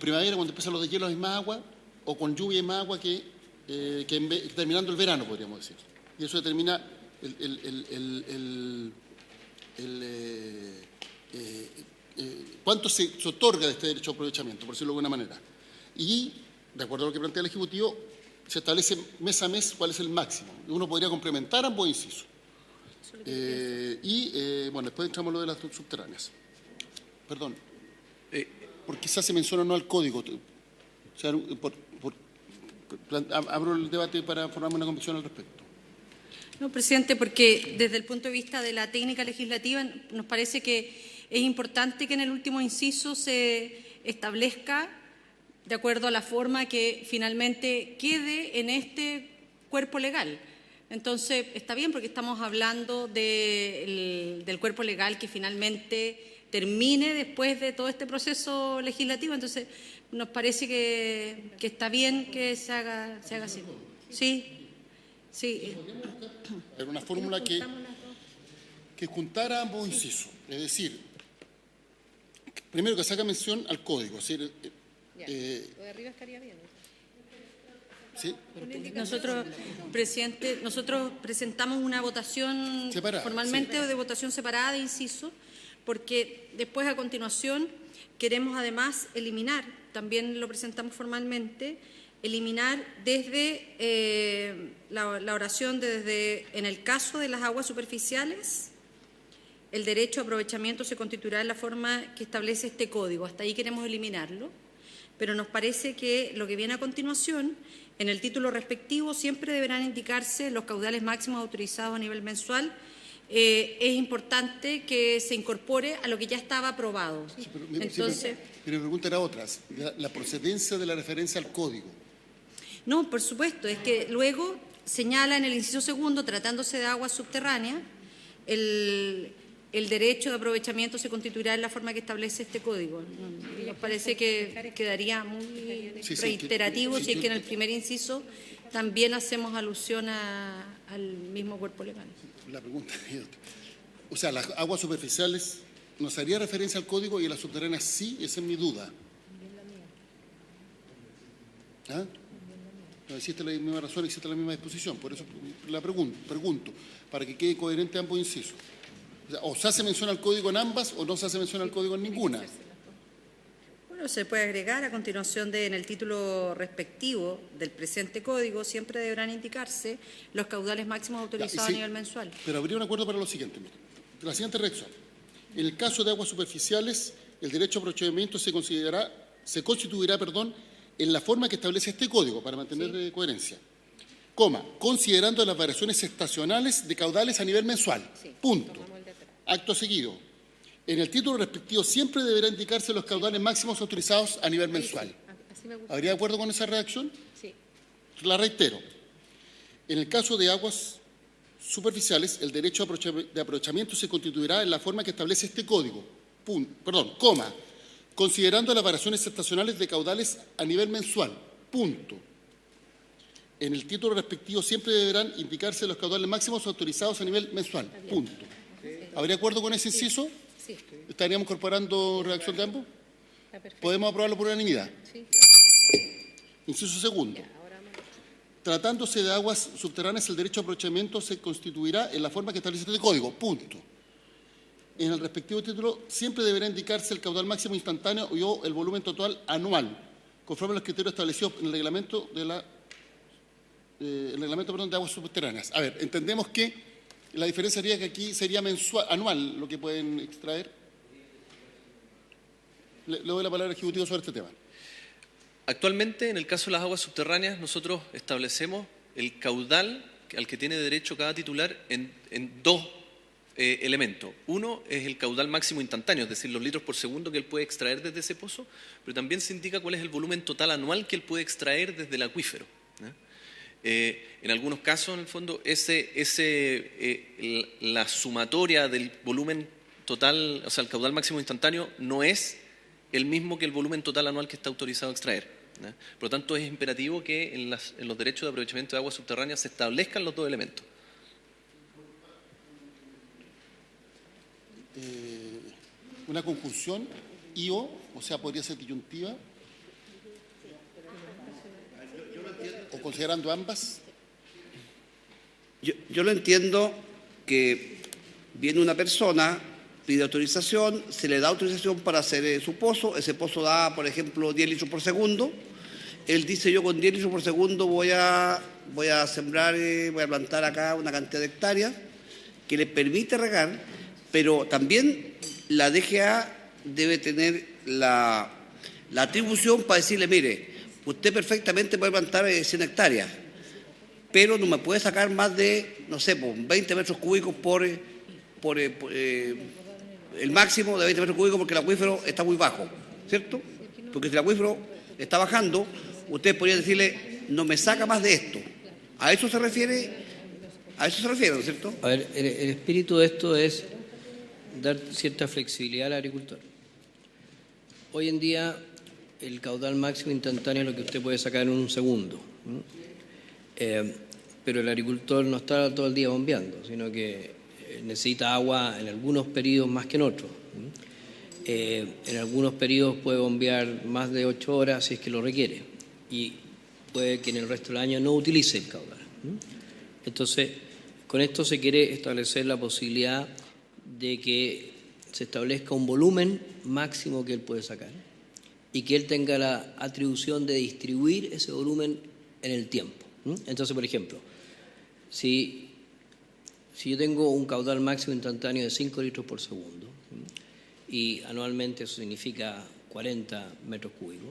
primavera, cuando empiezan los deshielos, hay más agua, o con lluvia hay más agua que terminando el verano, podríamos decir. Y eso determina cuánto se otorga de este derecho de aprovechamiento, por decirlo de alguna manera. Y, de acuerdo a lo que plantea el Ejecutivo, se establece mes a mes cuál es el máximo. Uno podría complementar ambos incisos. Bueno, después entramos lo de las subterráneas. Perdón. Porque quizás se menciona no al código. O sea, abro el debate para formarme una convicción al respecto. No, presidente, porque desde el punto de vista de la técnica legislativa nos parece que es importante que en el último inciso se establezca, de acuerdo a la forma que finalmente quede en este cuerpo legal. Entonces, está bien porque estamos hablando del cuerpo legal que finalmente termine después de todo este proceso legislativo. Entonces, nos parece que está bien que se haga así. Sí, sí. Era una fórmula que juntara ambos incisos. Es decir, primero que se haga mención al código. Es decir, Lo de arriba estaría bien. ¿sí? Nosotros, presidente, nosotros presentamos una votación Separada, formalmente sí. o de votación separada de inciso, porque después a continuación queremos además eliminar, también lo presentamos formalmente, eliminar desde la oración desde en el caso de las aguas superficiales, el derecho a aprovechamiento se constituirá en la forma que establece este código. Hasta ahí queremos eliminarlo, pero nos parece que lo que viene a continuación, en el título respectivo, siempre deberán indicarse los caudales máximos autorizados a nivel mensual. Es importante que se incorpore a lo que ya estaba aprobado. Sí, pero mi pregunta era otra, la procedencia de la referencia al código. No, por supuesto, es que luego señala en el inciso segundo, tratándose de aguas subterráneas, el derecho de aprovechamiento se constituirá en la forma que establece este código. Nos parece que quedaría muy reiterativo si es que en el primer inciso también hacemos alusión al mismo cuerpo legal. La pregunta es otra. O sea, las aguas superficiales nos haría referencia al código y las subterráneas sí, esa es mi duda. ¿Ah? No existe la misma razón, existe la misma disposición. Por eso la pregunto, para que quede coherente ambos incisos. O se hace mención al código en ambas o no se hace mención al código en ninguna. Bueno, se puede agregar a continuación en el título respectivo del presente código, siempre deberán indicarse los caudales máximos autorizados a nivel mensual. Pero habría un acuerdo para lo siguiente. La siguiente reacción. En el caso de aguas superficiales, el derecho a aprovechamiento se constituirá en la forma que establece este código, para mantener coherencia. Considerando las variaciones estacionales de caudales a nivel mensual. Punto. Acto seguido. En el título respectivo siempre deberá indicarse los caudales máximos autorizados a nivel mensual. ¿Habría de acuerdo con esa redacción? Sí. La reitero. En el caso de aguas superficiales, el derecho de aprovechamiento se constituirá en la forma que establece este código. Considerando las variaciones estacionales de caudales a nivel mensual. Punto. En el título respectivo siempre deberán indicarse los caudales máximos autorizados a nivel mensual. Punto. ¿Habría acuerdo con ese inciso? Sí. ¿Estaríamos incorporando redacción de ambos? ¿Podemos aprobarlo por unanimidad? Sí. Inciso segundo. Tratándose de aguas subterráneas, el derecho a aprovechamiento se constituirá en la forma que establece este código. Punto. En el respectivo título siempre deberá indicarse el caudal máximo instantáneo o el volumen total anual, conforme a los criterios establecidos en el reglamento de aguas subterráneas. A ver, entendemos que la diferencia sería que aquí sería anual lo que pueden extraer. Le doy la palabra al Ejecutivo sobre este tema. Actualmente, en el caso de las aguas subterráneas, nosotros establecemos el caudal al que tiene derecho cada titular en dos elementos. Uno es el caudal máximo instantáneo, es decir, los litros por segundo que él puede extraer desde ese pozo, pero también se indica cuál es el volumen total anual que él puede extraer desde el acuífero. En algunos casos, en el fondo, la sumatoria del volumen total, o sea, el caudal máximo instantáneo, no es el mismo que el volumen total anual que está autorizado a extraer. Por lo tanto, es imperativo que en los derechos de aprovechamiento de aguas subterráneas se establezcan los dos elementos. Una conjunción o sea, podría ser disyuntiva, o considerando ambas. Yo lo entiendo que viene una persona, pide autorización, se le da autorización para hacer su pozo, ese pozo da, por ejemplo, 10 litros por segundo, él dice yo con 10 litros por segundo voy a sembrar, voy a plantar acá una cantidad de hectáreas que le permite regar, pero también la DGA debe tener la atribución para decirle, mire, usted perfectamente puede plantar 100 hectáreas, pero no me puede sacar más de, no sé, 20 metros cúbicos por el máximo de 20 metros cúbicos porque el acuífero está muy bajo, ¿cierto? Porque si el acuífero está bajando, ustedes podrían decirle, no me saca más de esto. ¿A eso se refiere? ¿No es cierto? A ver, el espíritu de esto es dar cierta flexibilidad al agricultor. Hoy en día, el caudal máximo instantáneo es lo que usted puede sacar en un segundo. Pero el agricultor no está todo el día bombeando, sino que necesita agua en algunos periodos más que en otros. En algunos periodos puede bombear más de 8 horas si es que lo requiere. Y puede que en el resto del año no utilice el caudal. Entonces, con esto se quiere establecer la posibilidad de que se establezca un volumen máximo que él puede sacar y que él tenga la atribución de distribuir ese volumen en el tiempo. Entonces, por ejemplo, si yo tengo un caudal máximo instantáneo de 5 litros por segundo y anualmente eso significa 40 metros cúbicos,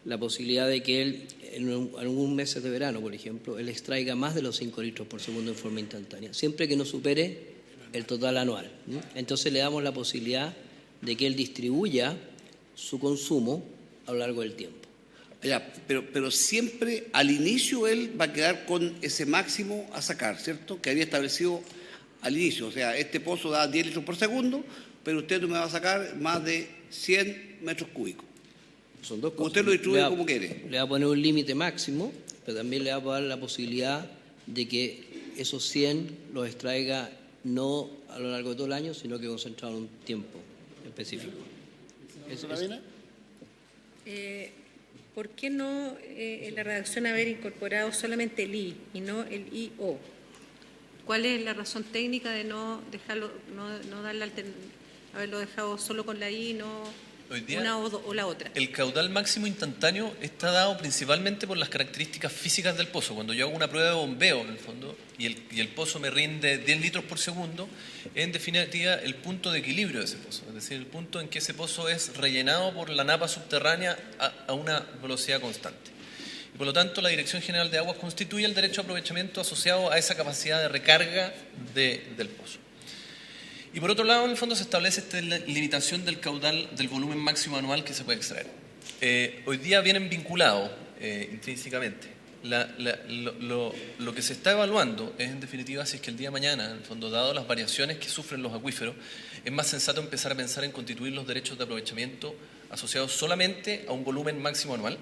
la posibilidad de que él, en algún mes de verano, por ejemplo, él extraiga más de los 5 litros por segundo en forma instantánea, siempre que no supere el total anual. Entonces le damos la posibilidad de que él distribuya su consumo a lo largo del tiempo. Ya, pero siempre al inicio él va a quedar con ese máximo a sacar, ¿cierto? Que había establecido al inicio. O sea, este pozo da 10 litros por segundo, pero usted no me va a sacar más de 100 metros cúbicos. Son dos cosas. Usted lo distribuye como quiere. Le va a poner un límite máximo, pero también le va a dar la posibilidad de que esos 100 los extraiga no a lo largo de todo el año, sino que concentrado en un tiempo específico. ¿Por qué no en la redacción haber incorporado solamente el I y no el IO? ¿Cuál es la razón técnica de no dejarlo, no darle haberlo dejado solo con la I y no Hoy día, una o la otra? El caudal máximo instantáneo está dado principalmente por las características físicas del pozo. Cuando yo hago una prueba de bombeo, en el fondo, y el pozo me rinde 10 litros por segundo, es en definitiva el punto de equilibrio de ese pozo. Es decir, el punto en que ese pozo es rellenado por la napa subterránea a una velocidad constante. Y por lo tanto, la Dirección General de Aguas constituye el derecho de aprovechamiento asociado a esa capacidad de recarga del pozo. Y por otro lado, en el fondo se establece esta limitación del caudal, del volumen máximo anual que se puede extraer. Hoy día vienen vinculados intrínsecamente. Lo que se está evaluando es, en definitiva, si es que el día de mañana, en el fondo, dado las variaciones que sufren los acuíferos, es más sensato empezar a pensar en constituir los derechos de aprovechamiento asociados solamente a un volumen máximo anual,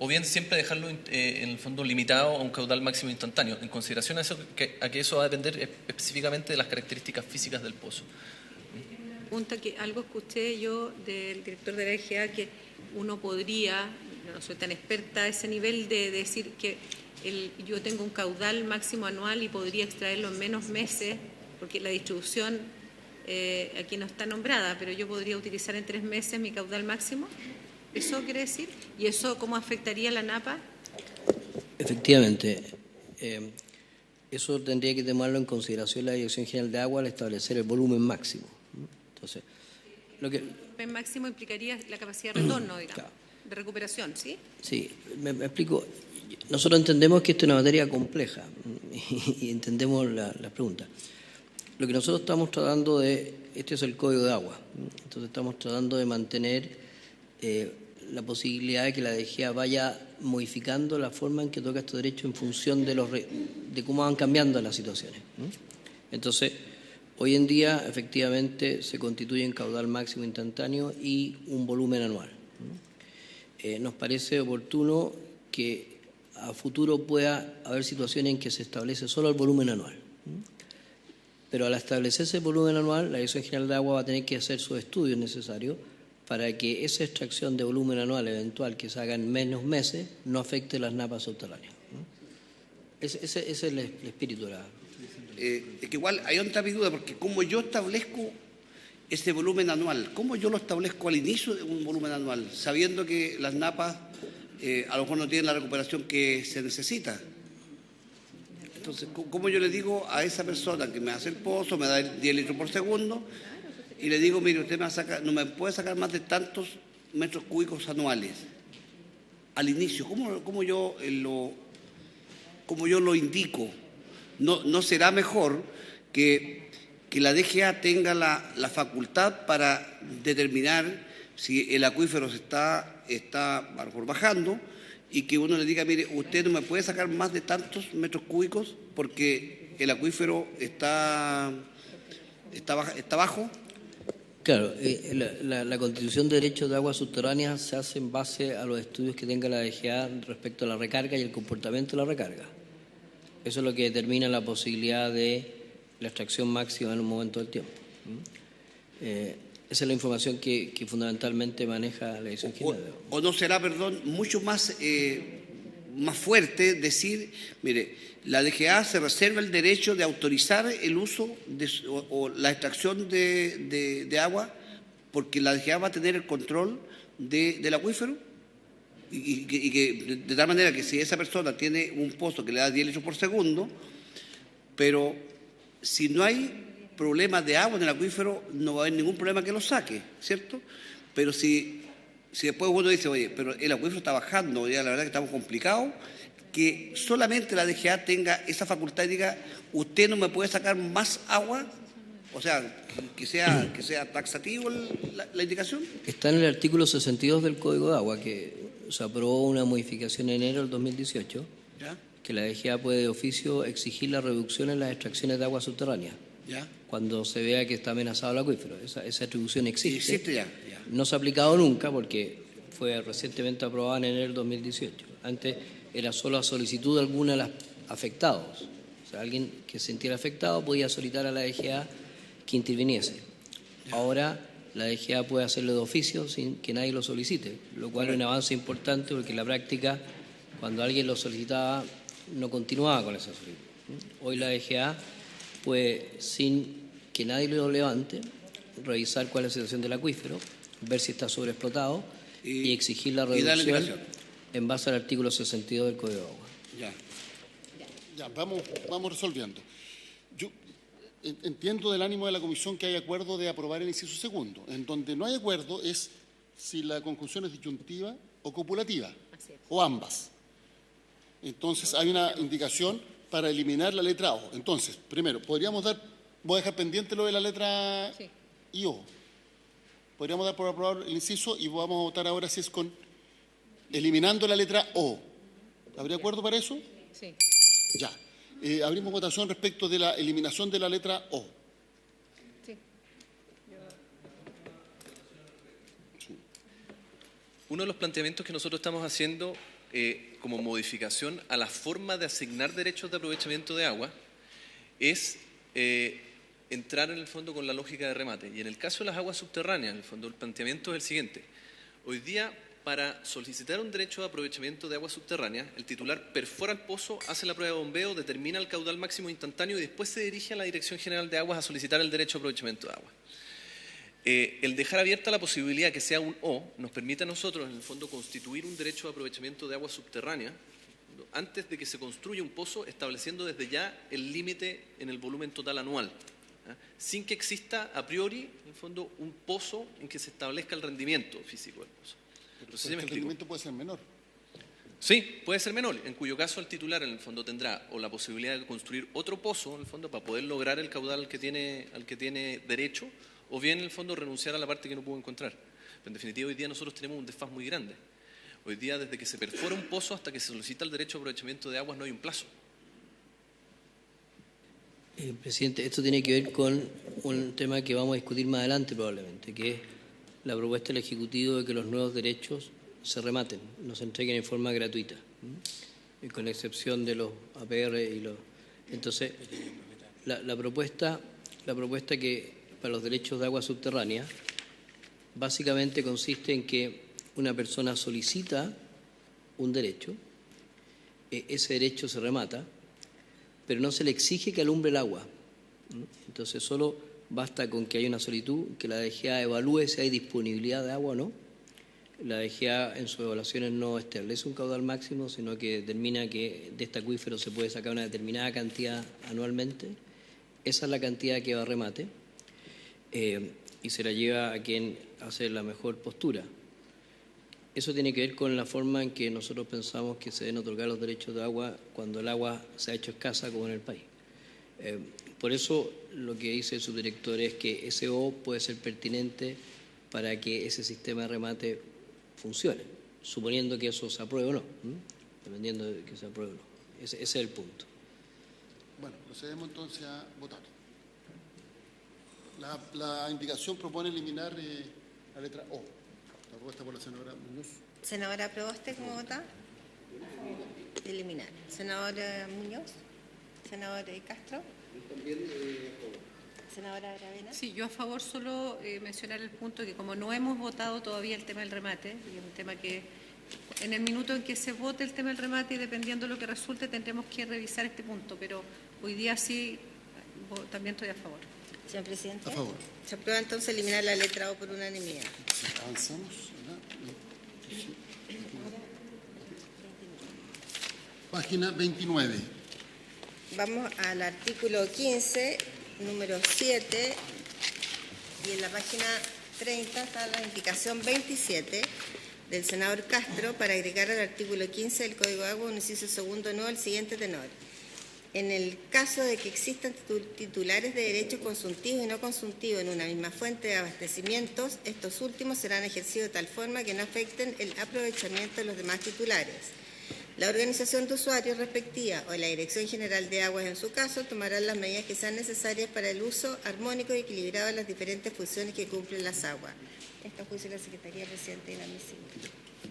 o bien siempre dejarlo en el fondo limitado a un caudal máximo instantáneo, en consideración a que eso va a depender específicamente de las características físicas del pozo. Pregunta que algo escuché yo del director de la EGA, que uno podría, no soy tan experta a ese nivel, de decir que yo tengo un caudal máximo anual y podría extraerlo en menos meses, porque la distribución aquí no está nombrada, pero yo podría utilizar en 3 meses mi caudal máximo. ¿Eso quiere decir? ¿Y eso cómo afectaría la napa? Efectivamente. Eso tendría que tomarlo en consideración la Dirección General de Agua al establecer el volumen máximo. Entonces, el volumen máximo implicaría la capacidad de retorno, digamos, claro, de recuperación, ¿sí? Sí, me explico. Nosotros entendemos que esto es una materia compleja y entendemos la pregunta. Lo que nosotros estamos tratando este es el Código de Agua, entonces estamos tratando de mantener la posibilidad de que la DGA vaya modificando la forma en que toca estos derechos en función de cómo van cambiando las situaciones. Entonces, hoy en día, efectivamente, se constituye en caudal máximo instantáneo y un volumen anual. Nos parece oportuno que a futuro pueda haber situaciones en que se establece solo el volumen anual. Pero al establecerse el volumen anual, la Dirección General de Agua va a tener que hacer sus estudios necesarios para que esa extracción de volumen anual eventual que se haga en menos meses no afecte las napas subterráneas. Ese es el espíritu de la... Es que igual hay otra duda, porque como yo establezco ese volumen anual, ¿cómo yo lo establezco al inicio de un volumen anual, sabiendo que las napas a lo mejor no tienen la recuperación que se necesita? Entonces, ¿cómo yo le digo a esa persona que me hace el pozo, me da 10 litros por segundo, y le digo, mire, usted no me puede sacar más de tantos metros cúbicos anuales al inicio? ¿Cómo yo lo indico? ¿No será mejor que que la DGA tenga la facultad para determinar si el acuífero se está a lo mejor bajando y que uno le diga, mire, usted no me puede sacar más de tantos metros cúbicos porque el acuífero está bajo. Claro, la Constitución de Derechos de Aguas Subterráneas se hace en base a los estudios que tenga la DGA respecto a la recarga y el comportamiento de la recarga. Eso es lo que determina la posibilidad de la extracción máxima en un momento del tiempo. Esa es la información que fundamentalmente maneja la Dirección General. ¿O no será, perdón, mucho más fuerte decir, mire, la DGA se reserva el derecho de autorizar el uso o la extracción de agua porque la DGA va a tener el control del acuífero? Y que de tal manera que si esa persona tiene un pozo que le da 10 litros por segundo, pero si no hay problemas de agua en el acuífero, no va a haber ningún problema que lo saque, ¿cierto? Pero si después uno dice, oye, pero el acuífero está bajando, ya la verdad que estamos complicados, que solamente la DGA tenga esa facultad y diga, usted no me puede sacar más agua, o sea, que sea taxativo la indicación. Está en el artículo 62 del Código de Agua, que se aprobó una modificación en enero del 2018, ¿Ya? que la DGA puede de oficio exigir la reducción en las extracciones de agua subterránea. ¿Ya? Cuando se vea que está amenazado el acuífero. Esa atribución existe. Existe ya. No se ha aplicado nunca porque fue recientemente aprobada en enero del 2018. Antes era solo a solicitud de alguna de las afectados. O sea, alguien que se sintiera afectado podía solicitar a la DGA que interviniese. Ya. Ahora la DGA puede hacerlo de oficio sin que nadie lo solicite, lo cual es un avance importante porque en la práctica, cuando alguien lo solicitaba, no continuaba con esa solicitud. Hoy la DGA puede, sin que nadie lo levante, revisar cuál es la situación del acuífero, ver si está sobreexplotado y exigir la reducción en base al artículo 62 del Código de Agua. Ya, vamos resolviendo. Yo entiendo del ánimo de la Comisión que hay acuerdo de aprobar el inciso segundo. En donde no hay acuerdo es si la conjunción es disyuntiva o copulativa, o ambas. Entonces hay una indicación para eliminar la letra O. Entonces, primero, voy a dejar pendiente lo de la letra I O. Podríamos dar por aprobado el inciso y vamos a votar ahora si es con eliminando la letra O. ¿Habría acuerdo para eso? Sí. Ya. Abrimos votación respecto de la eliminación de la letra O. Sí. Uno de los planteamientos que nosotros estamos haciendo como modificación a la forma de asignar derechos de aprovechamiento de agua es entrar en el fondo con la lógica de remate. Y en el caso de las aguas subterráneas, en el fondo el planteamiento es el siguiente. Hoy día, para solicitar un derecho de aprovechamiento de aguas subterráneas, el titular perfora el pozo, hace la prueba de bombeo, determina el caudal máximo instantáneo y después se dirige a la Dirección General de Aguas a solicitar el derecho de aprovechamiento de agua. El dejar abierta la posibilidad que sea un O nos permite a nosotros, en el fondo, constituir un derecho de aprovechamiento de agua subterránea antes de que se construya un pozo, estableciendo desde ya el límite en el volumen total anual, sin que exista a priori, en el fondo, un pozo en que se establezca el rendimiento físico del pozo. Pero el rendimiento puede ser menor. Sí, puede ser menor, en cuyo caso el titular en el fondo tendrá o la posibilidad de construir otro pozo en el fondo para poder lograr el caudal al que tiene derecho, o bien en el fondo renunciar a la parte que no pudo encontrar. Pero en definitiva hoy día nosotros tenemos un desfaz muy grande. Hoy día desde que se perfora un pozo hasta que se solicita el derecho de aprovechamiento de aguas no hay un plazo. Presidente, esto tiene que ver con un tema que vamos a discutir más adelante probablemente, que es la propuesta del Ejecutivo de que los nuevos derechos se rematen, no se entreguen en forma gratuita, con excepción de los APR y los... Entonces, la propuesta que para los derechos de agua subterránea básicamente consiste en que una persona solicita un derecho, ese derecho se remata, pero no se le exige que alumbre el agua. Entonces solo basta con que haya una solicitud, que la DGA evalúe si hay disponibilidad de agua o no. La DGA en sus evaluaciones no establece un caudal máximo, sino que determina que de este acuífero se puede sacar una determinada cantidad anualmente. Esa es la cantidad que va a remate y se la lleva a quien hace la mejor postura. Eso tiene que ver con la forma en que nosotros pensamos que se deben otorgar los derechos de agua cuando el agua se ha hecho escasa como en el país. Por eso lo que dice el subdirector es que ese O puede ser pertinente para que ese sistema de remate funcione, suponiendo que eso se apruebe o no, dependiendo de que se apruebe o no. Ese es el punto. Bueno, procedemos entonces a votar. La indicación propone eliminar la letra O. La propuesta por la senadora Muñoz. Senadora Proboste, ¿cómo vota? Eliminar. Senadora Muñoz. Senador Castro. Senadora Aravena. Sí, yo a favor solo mencionar el punto que como no hemos votado todavía el tema del remate, y es un tema que en el minuto en que se vote el tema del remate y dependiendo de lo que resulte tendremos que revisar este punto, pero hoy día sí también estoy a favor. Señor presidente. A favor. Se aprueba entonces eliminar la letra O por unanimidad. Avanzamos. Página 29. Vamos al artículo 15, número 7, y en la página 30 está la indicación 27 del senador Castro para agregar al artículo 15 del Código de Agua un inciso segundo nuevo el siguiente tenor. En el caso de que existan titulares de derechos consuntivos y no consuntivos en una misma fuente de abastecimientos, estos últimos serán ejercidos de tal forma que no afecten el aprovechamiento de los demás titulares. La organización de usuarios respectiva o la Dirección General de Aguas en su caso tomarán las medidas que sean necesarias para el uso armónico y equilibrado de las diferentes funciones que cumplen las aguas. Esto a juicio de la Secretaría, presidente, inadmisible.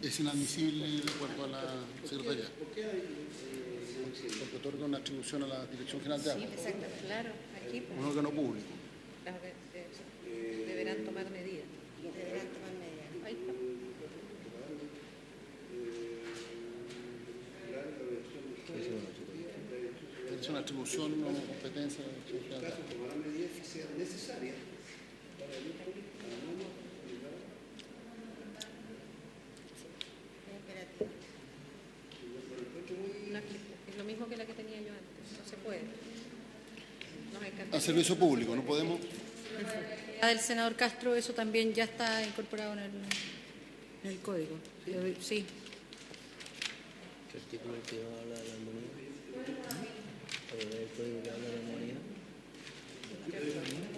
Es inadmisible de acuerdo a la Secretaría. Porque otorga una atribución a la Dirección General de Agua. Sí, exacto, claro, aquí Un órgano público. deberán tomar medidas. Deberán tomar medidas. Ahí está. Es una atribución o competencia de la Dirección General de Agua. Tomará medidas que sean necesarias para el No, es lo mismo que la que tenía yo antes, no se puede. Nos encanta. A servicio público, no podemos. Del senador Castro, eso también ya está incorporado en el código. Sí. ¿Qué artículo que habla de la armonía? ¿El código que habla de la armonía?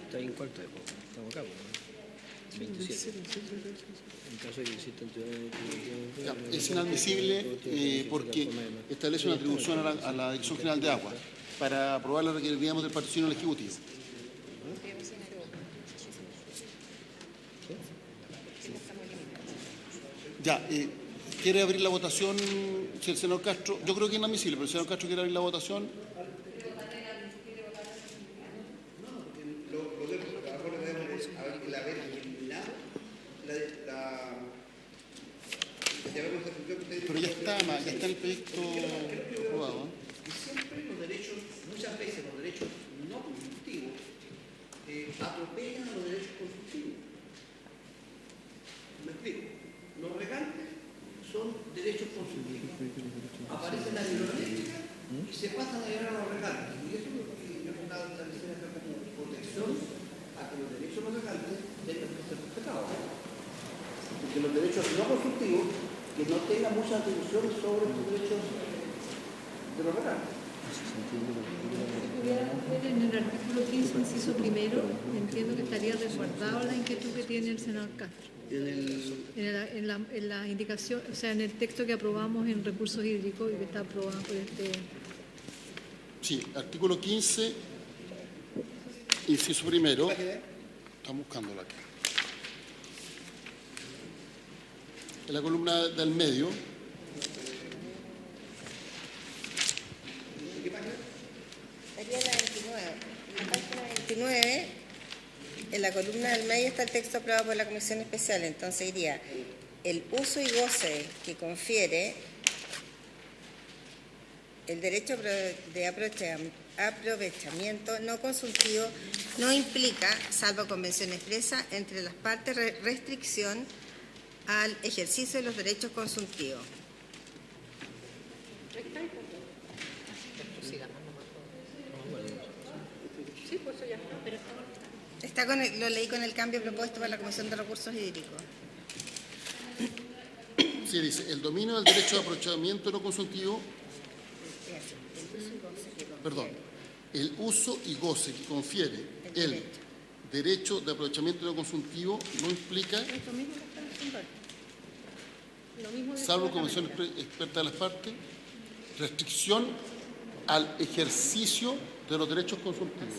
Está ahí en cuarto de juego. Estamos acá, ¿no? 27. En caso de que existan Es inadmisible porque establece una atribución a la Dirección General de Agua. Para aprobarla requeriríamos del patrocinio del Ejecutivo. Ya, ¿quiere abrir la votación si el senador Castro? Yo creo que es inadmisible, pero el senador Castro quiere abrir la votación. Pero ya está en el proyecto aprobado. Siempre los derechos, muchas veces los derechos no consultivos atropellan a los derechos consultivos. ¿Me explico? Los regantes son derechos consultivos. Aparecen la hidroeléctrica y se pasan a llegar a los regantes. Y eso es lo que yo trataba de establecer acá como protección a que los derechos de los regantes tengan que ser respetados. Porque los derechos no consultivos que no tengan muchas atribuciones sobre los derechos de los regantes. En el artículo 15, inciso primero, entiendo que estaría resguardado la inquietud que tiene el senador Castro. En la indicación, o sea, en el texto que aprobamos en recursos hídricos y que está aprobado por este. Sí, artículo 15, inciso primero. Estamos buscándolo aquí. En la columna del medio. Sería la 29. En la página 29, en la columna del medio está el texto aprobado por la Comisión Especial. Entonces iría el uso y goce que confiere el derecho de aprovechamiento no consultivo no implica, salvo convención expresa entre las partes, restricción al ejercicio de los derechos consultivos. Lo leí con el cambio propuesto por la Comisión de Recursos Hídricos. Sí, dice, el dominio del derecho de aprovechamiento no consultivo, perdón, el uso y goce que confiere el derecho de aprovechamiento no consultivo no implica, salvo convención experta de las partes, restricción al ejercicio de los derechos consultivos.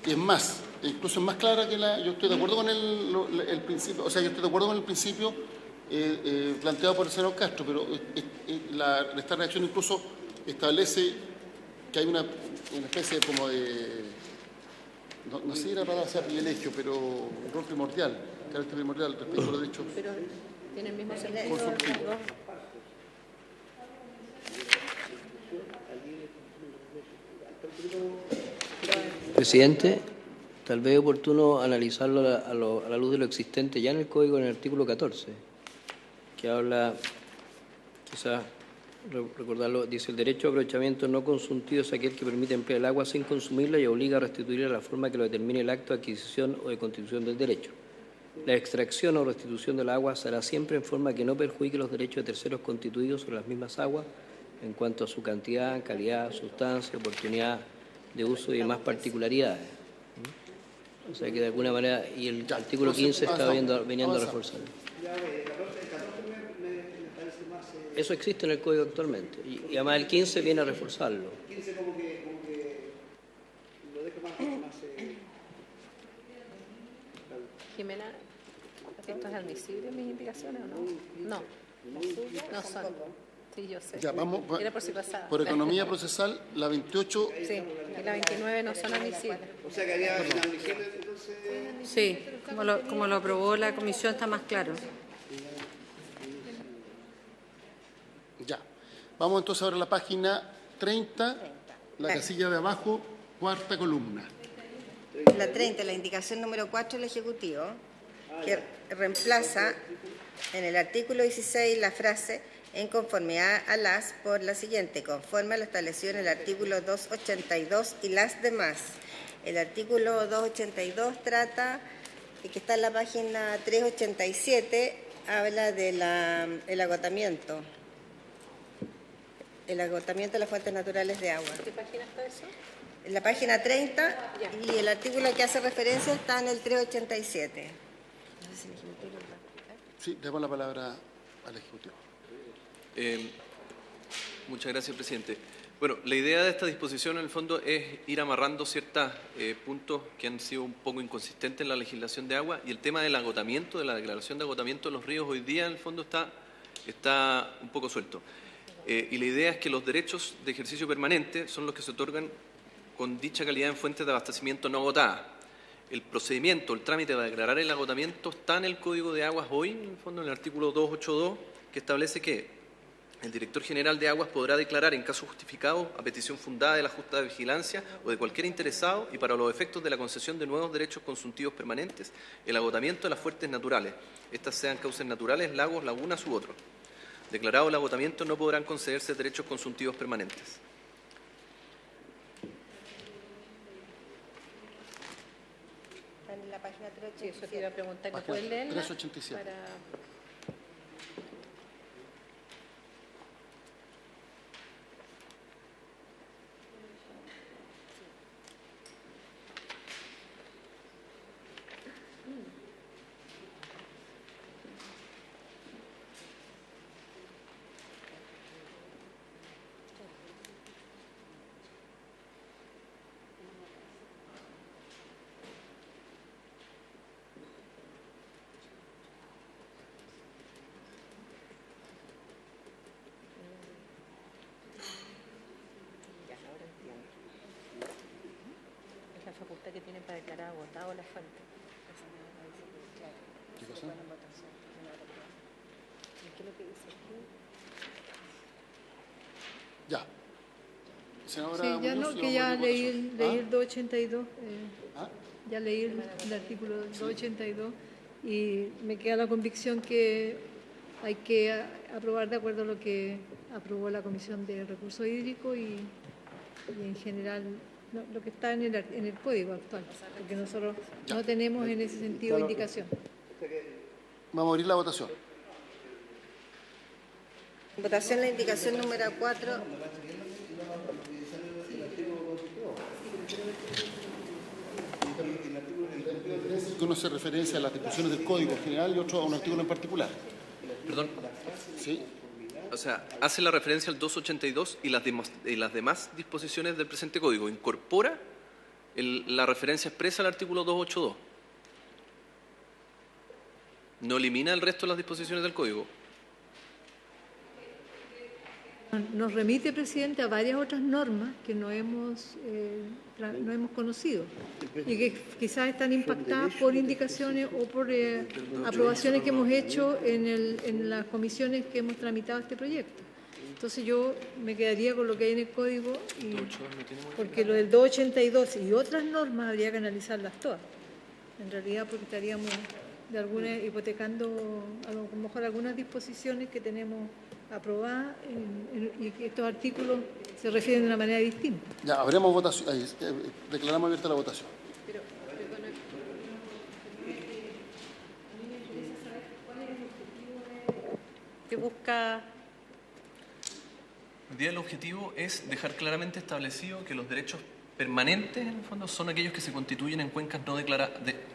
Es más, incluso es más clara que la... Yo estoy de acuerdo con el principio, o sea, yo estoy de acuerdo con el principio planteado por el senador Castro, pero esta redacción incluso establece que hay una especie como de... No sé si la palabra sea privilegio, pero un rol primordial, carácter primordial respecto a los derechos. Pero tiene el mismo sentido. Consultivo. Presidente, tal vez es oportuno analizarlo a la luz de lo existente ya en el Código, en el artículo 14, que habla, quizás recordarlo, dice: el derecho a aprovechamiento no consultivo es aquel que permite emplear el agua sin consumirla y obliga a restituirla de la forma que lo determine el acto de adquisición o de constitución del derecho. La extracción o restitución del agua será siempre en forma que no perjudique los derechos de terceros constituidos sobre las mismas aguas en cuanto a su cantidad, calidad, sustancia, oportunidad de uso y demás particularidades. O sea que de alguna manera, y el artículo 15 está viniendo a reforzar. Eso existe en el Código actualmente, y además el 15 viene a reforzarlo. El 15 como que lo deja más Jimena, ¿esto es admisible en mis indicaciones o no? No, no son. Sí, yo sé. Ya, vamos, era por si pasaba. por economía procesal, la 28... Sí, y la 29 no son admisibles. O sea que haría inadmisible, entonces... Sí, como lo aprobó la comisión está más claro. Ya. Vamos entonces ahora a la página 30, la casilla de abajo, cuarta columna. La 30, la indicación número 4 del Ejecutivo, que reemplaza en el artículo 16 la frase en conformidad a las por la siguiente, conforme a lo establecido en el artículo 282 y las demás. El artículo 282 trata, que está en la página 387, habla del agotamiento. El agotamiento de las fuentes naturales de agua. ¿Qué página está eso? En la página 30, y el artículo que hace referencia está en el 387. Sí, damos la palabra al Ejecutivo. Muchas gracias, presidente. Bueno, la idea de esta disposición en el fondo es ir amarrando ciertos puntos que han sido un poco inconsistentes en la legislación de agua, y el tema del agotamiento, de la declaración de agotamiento de los ríos hoy día en el fondo está un poco suelto. Y la idea es que los derechos de ejercicio permanente son los que se otorgan con dicha calidad en fuentes de abastecimiento no agotadas. El procedimiento, el trámite para declarar el agotamiento está en el Código de Aguas hoy, en el fondo en el artículo 282, que establece que el director general de Aguas podrá declarar en caso justificado, a petición fundada de la Junta de Vigilancia o de cualquier interesado y para los efectos de la concesión de nuevos derechos consultivos permanentes, el agotamiento de las fuentes naturales, estas sean cauces naturales, lagos, lagunas u otros. Declarado el agotamiento, no podrán concederse derechos consultivos permanentes. Está en la página Sí, eso te iba a preguntar. ¿Me Página puedes leerla? 387. Para... Es la facultad que tienen para declarar agotado la fuente. ¿Qué cosa? ¿Qué es lo que dice aquí? Ya. Senadora Sí, ya Muñoz, no, que ya leí votación. el 282, ¿Ah? ya leí el artículo 282 y me queda la convicción que hay que aprobar de acuerdo a lo que aprobó la Comisión de Recursos Hídricos y en general lo que está en el código actual, porque nosotros no tenemos en ese sentido indicación. Vamos a abrir la votación. Votación la indicación número 4. que uno hace referencia a las disposiciones del Código General y otro a un artículo en particular. Perdón. ¿Sí? O sea, hace la referencia al 282 y las demás disposiciones del presente código. Incorpora la referencia expresa al artículo 282. No elimina el resto de las disposiciones del código. Nos remite, presidente, a varias otras normas que no hemos conocido y que quizás están impactadas por indicaciones o por aprobaciones que hemos hecho en las comisiones que hemos tramitado este proyecto. Entonces yo me quedaría con lo que hay en el código, porque lo del 282 y otras normas habría que analizarlas todas, en realidad, porque estaríamos de alguna hipotecando a lo mejor algunas disposiciones que tenemos aprobadas y que estos artículos se refieren de una manera distinta. Ya, habremos votación. Declaramos abierta la votación. Pero, perdona, ¿cuál es el objetivo que busca? Hoy día el objetivo es dejar claramente establecido que los derechos permanentes, en el fondo, son aquellos que se constituyen en cuencas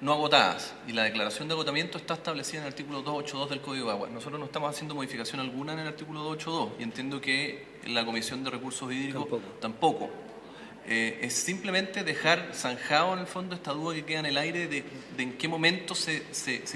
no agotadas. Y la declaración de agotamiento está establecida en el artículo 282 del Código de Agua. Nosotros no estamos haciendo modificación alguna en el artículo 282 y entiendo que en la Comisión de Recursos Hídricos tampoco. Es simplemente dejar zanjado, en el fondo, esta duda que queda en el aire de en qué momento se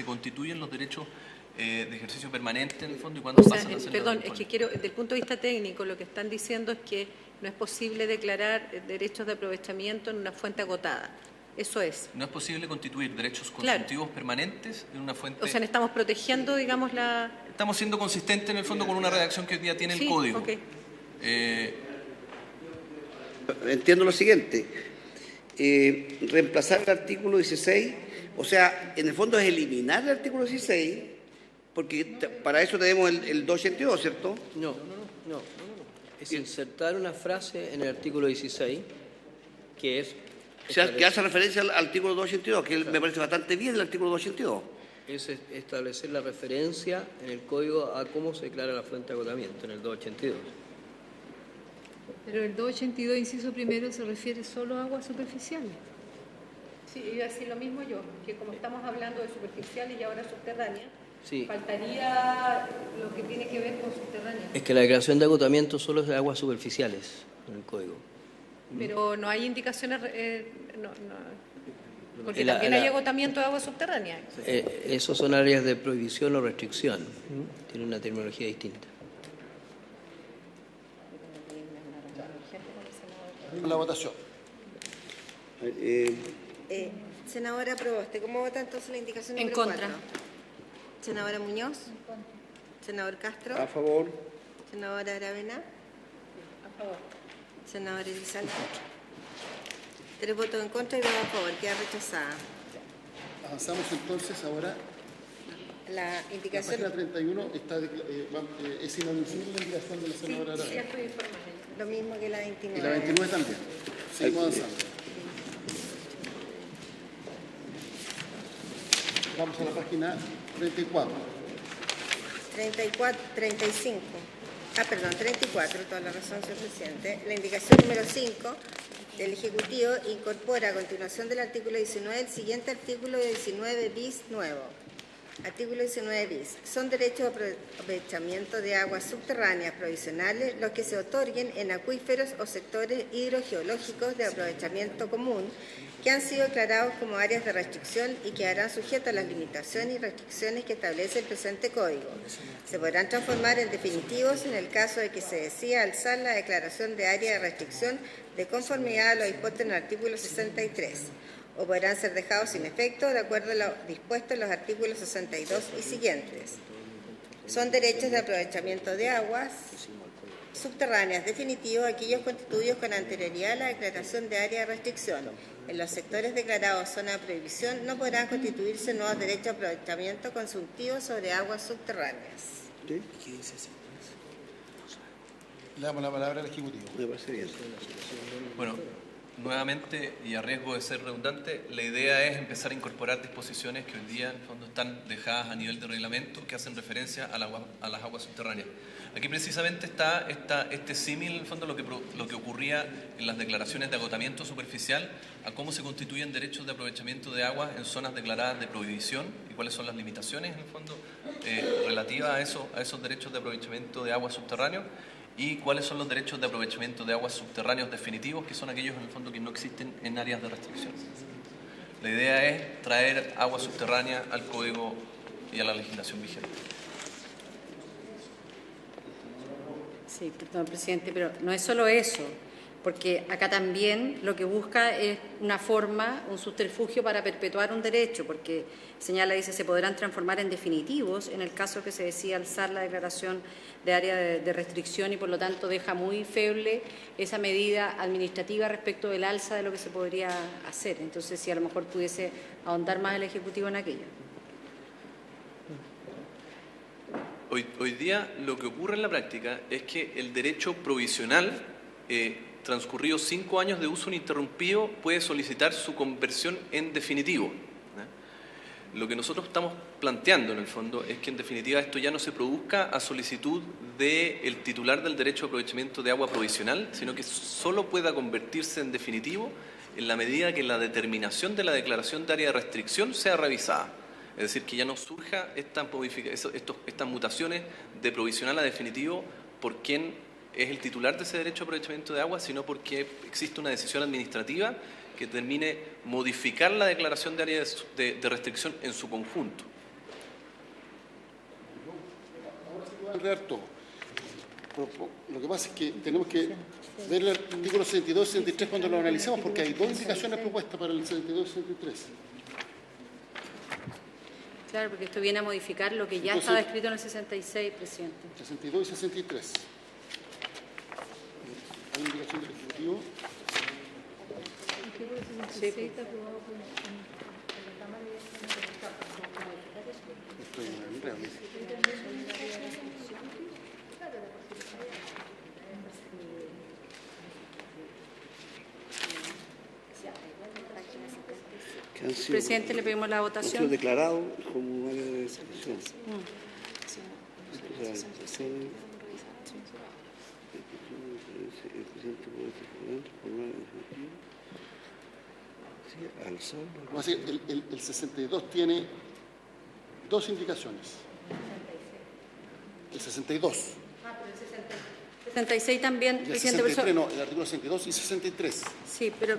constituyen los derechos de ejercicio permanente, en el fondo, y cuándo pasan a ser. Perdón, es que quiero, desde el punto de vista técnico, lo que están diciendo es que no es posible declarar derechos de aprovechamiento en una fuente agotada. Eso es. No es posible constituir derechos consultivos permanentes en una fuente. O sea, estamos protegiendo, digamos, Estamos siendo consistentes, en el fondo, con una redacción que hoy día tiene el código. Okay. Entiendo lo siguiente. Reemplazar el artículo 16, o sea, en el fondo es eliminar el artículo 16, porque para eso tenemos el 282, ¿cierto? No. Es insertar una frase en el artículo 16 que es... O sea, que hace referencia al artículo 282, que me parece bastante bien el artículo 282. Es establecer la referencia en el código a cómo se declara la fuente de agotamiento, en el 282. Pero el 282, inciso primero, se refiere solo a aguas superficiales. Sí, iba a decir lo mismo yo, que como estamos hablando de superficiales y ahora subterráneas, Sí. faltaría lo que tiene que ver con subterráneas. Es que la declaración de agotamiento solo es de aguas superficiales en el código. Pero no hay indicaciones, porque también hay agotamiento de aguas subterráneas. Esos son áreas de prohibición o restricción. Tiene una terminología distinta. La votación. Senadora Proboste, ¿cómo vota entonces la indicación En número contra. 4? Senadora Muñoz. Senador Castro. A favor. Senadora Aravena. A favor. Senadora Elizalde. 3 votos en contra y 2 a favor. Queda rechazada. Avanzamos entonces ahora. La indicación... La página 31 es inadmisible la indicación de la senadora Aravena. Ya estoy informada. Lo mismo que la 29. Y la 29 también. Seguimos avanzando. Vamos a la página 34. 35. Perdón, 34, toda la razón, señor presidente. La indicación número 5 del Ejecutivo incorpora a continuación del artículo 19 el siguiente artículo 19 bis nuevo. Artículo 19 bis. Son derechos de aprovechamiento de aguas subterráneas provisionales los que se otorguen en acuíferos o sectores hidrogeológicos de aprovechamiento común que han sido declarados como áreas de restricción y quedarán sujetos a las limitaciones y restricciones que establece el presente código. Se podrán transformar en definitivos en el caso de que se decida alzar la declaración de área de restricción de conformidad a lo dispuesto en el artículo 63, o podrán ser dejados sin efecto de acuerdo a lo dispuesto en los artículos 62 y siguientes. Son derechos de aprovechamiento de aguas subterráneas definitivos aquellos constituidos con anterioridad a la declaración de área de restricción. En los sectores declarados zona de prohibición no podrán constituirse nuevos derechos de aprovechamiento consultivos sobre aguas subterráneas. ¿Sí? Le damos la palabra al Ejecutivo. Me parece bien. Bueno, nuevamente, y a riesgo de ser redundante, la idea es empezar a incorporar disposiciones que hoy día en el fondo están dejadas a nivel de reglamento que hacen referencia a las aguas subterráneas. Aquí precisamente está este símil, en el fondo, lo que ocurría en las declaraciones de agotamiento superficial, a cómo se constituyen derechos de aprovechamiento de aguas en zonas declaradas de prohibición y cuáles son las limitaciones, en el fondo, relativas a esos derechos de aprovechamiento de aguas subterráneos, y cuáles son los derechos de aprovechamiento de aguas subterráneos definitivos, que son aquellos en el fondo que no existen en áreas de restricción. La idea es traer agua subterránea al Código y a la legislación vigente. Sí, perdón, presidente, pero no es solo eso, porque acá también lo que busca es una forma, un subterfugio para perpetuar un derecho, porque señala, dice, se podrán transformar en definitivos en el caso que se decida alzar la declaración de área de restricción y por lo tanto deja muy feble esa medida administrativa respecto del alza de lo que se podría hacer. Entonces, si a lo mejor pudiese ahondar más el Ejecutivo en aquello. Hoy día lo que ocurre en la práctica es que el derecho provisional, transcurridos 5 años de uso ininterrumpido, puede solicitar su conversión en definitivo. Lo que nosotros estamos planteando en el fondo es que en definitiva esto ya no se produzca a solicitud del titular del derecho de aprovechamiento de agua provisional, sino que solo pueda convertirse en definitivo en la medida que la determinación de la declaración de área de restricción sea revisada. Es decir, que ya no surja estas mutaciones de provisional a definitivo por quien es el titular de ese derecho de aprovechamiento de agua, sino porque existe una decisión administrativa que termine modificar la declaración de área de restricción en su conjunto. Ahora se puede enredar todo. Lo que pasa es que tenemos que ver el artículo 62 y 63 cuando lo analicemos, porque hay 2 indicaciones propuestas para el 62 y 63. Claro, porque esto viene a modificar lo que ya Entonces, estaba escrito en el 66, presidente. 62 y 63. Hay indicación del Ejecutivo. Estoy en el enredo. Presidente, le pedimos la votación. Han sido declarados como área de restricción. El 62 tiene 2 indicaciones. El 62. Ah, pero el 66 también, Y el presidente. 63, no, el artículo 62 y 63. Sí, pero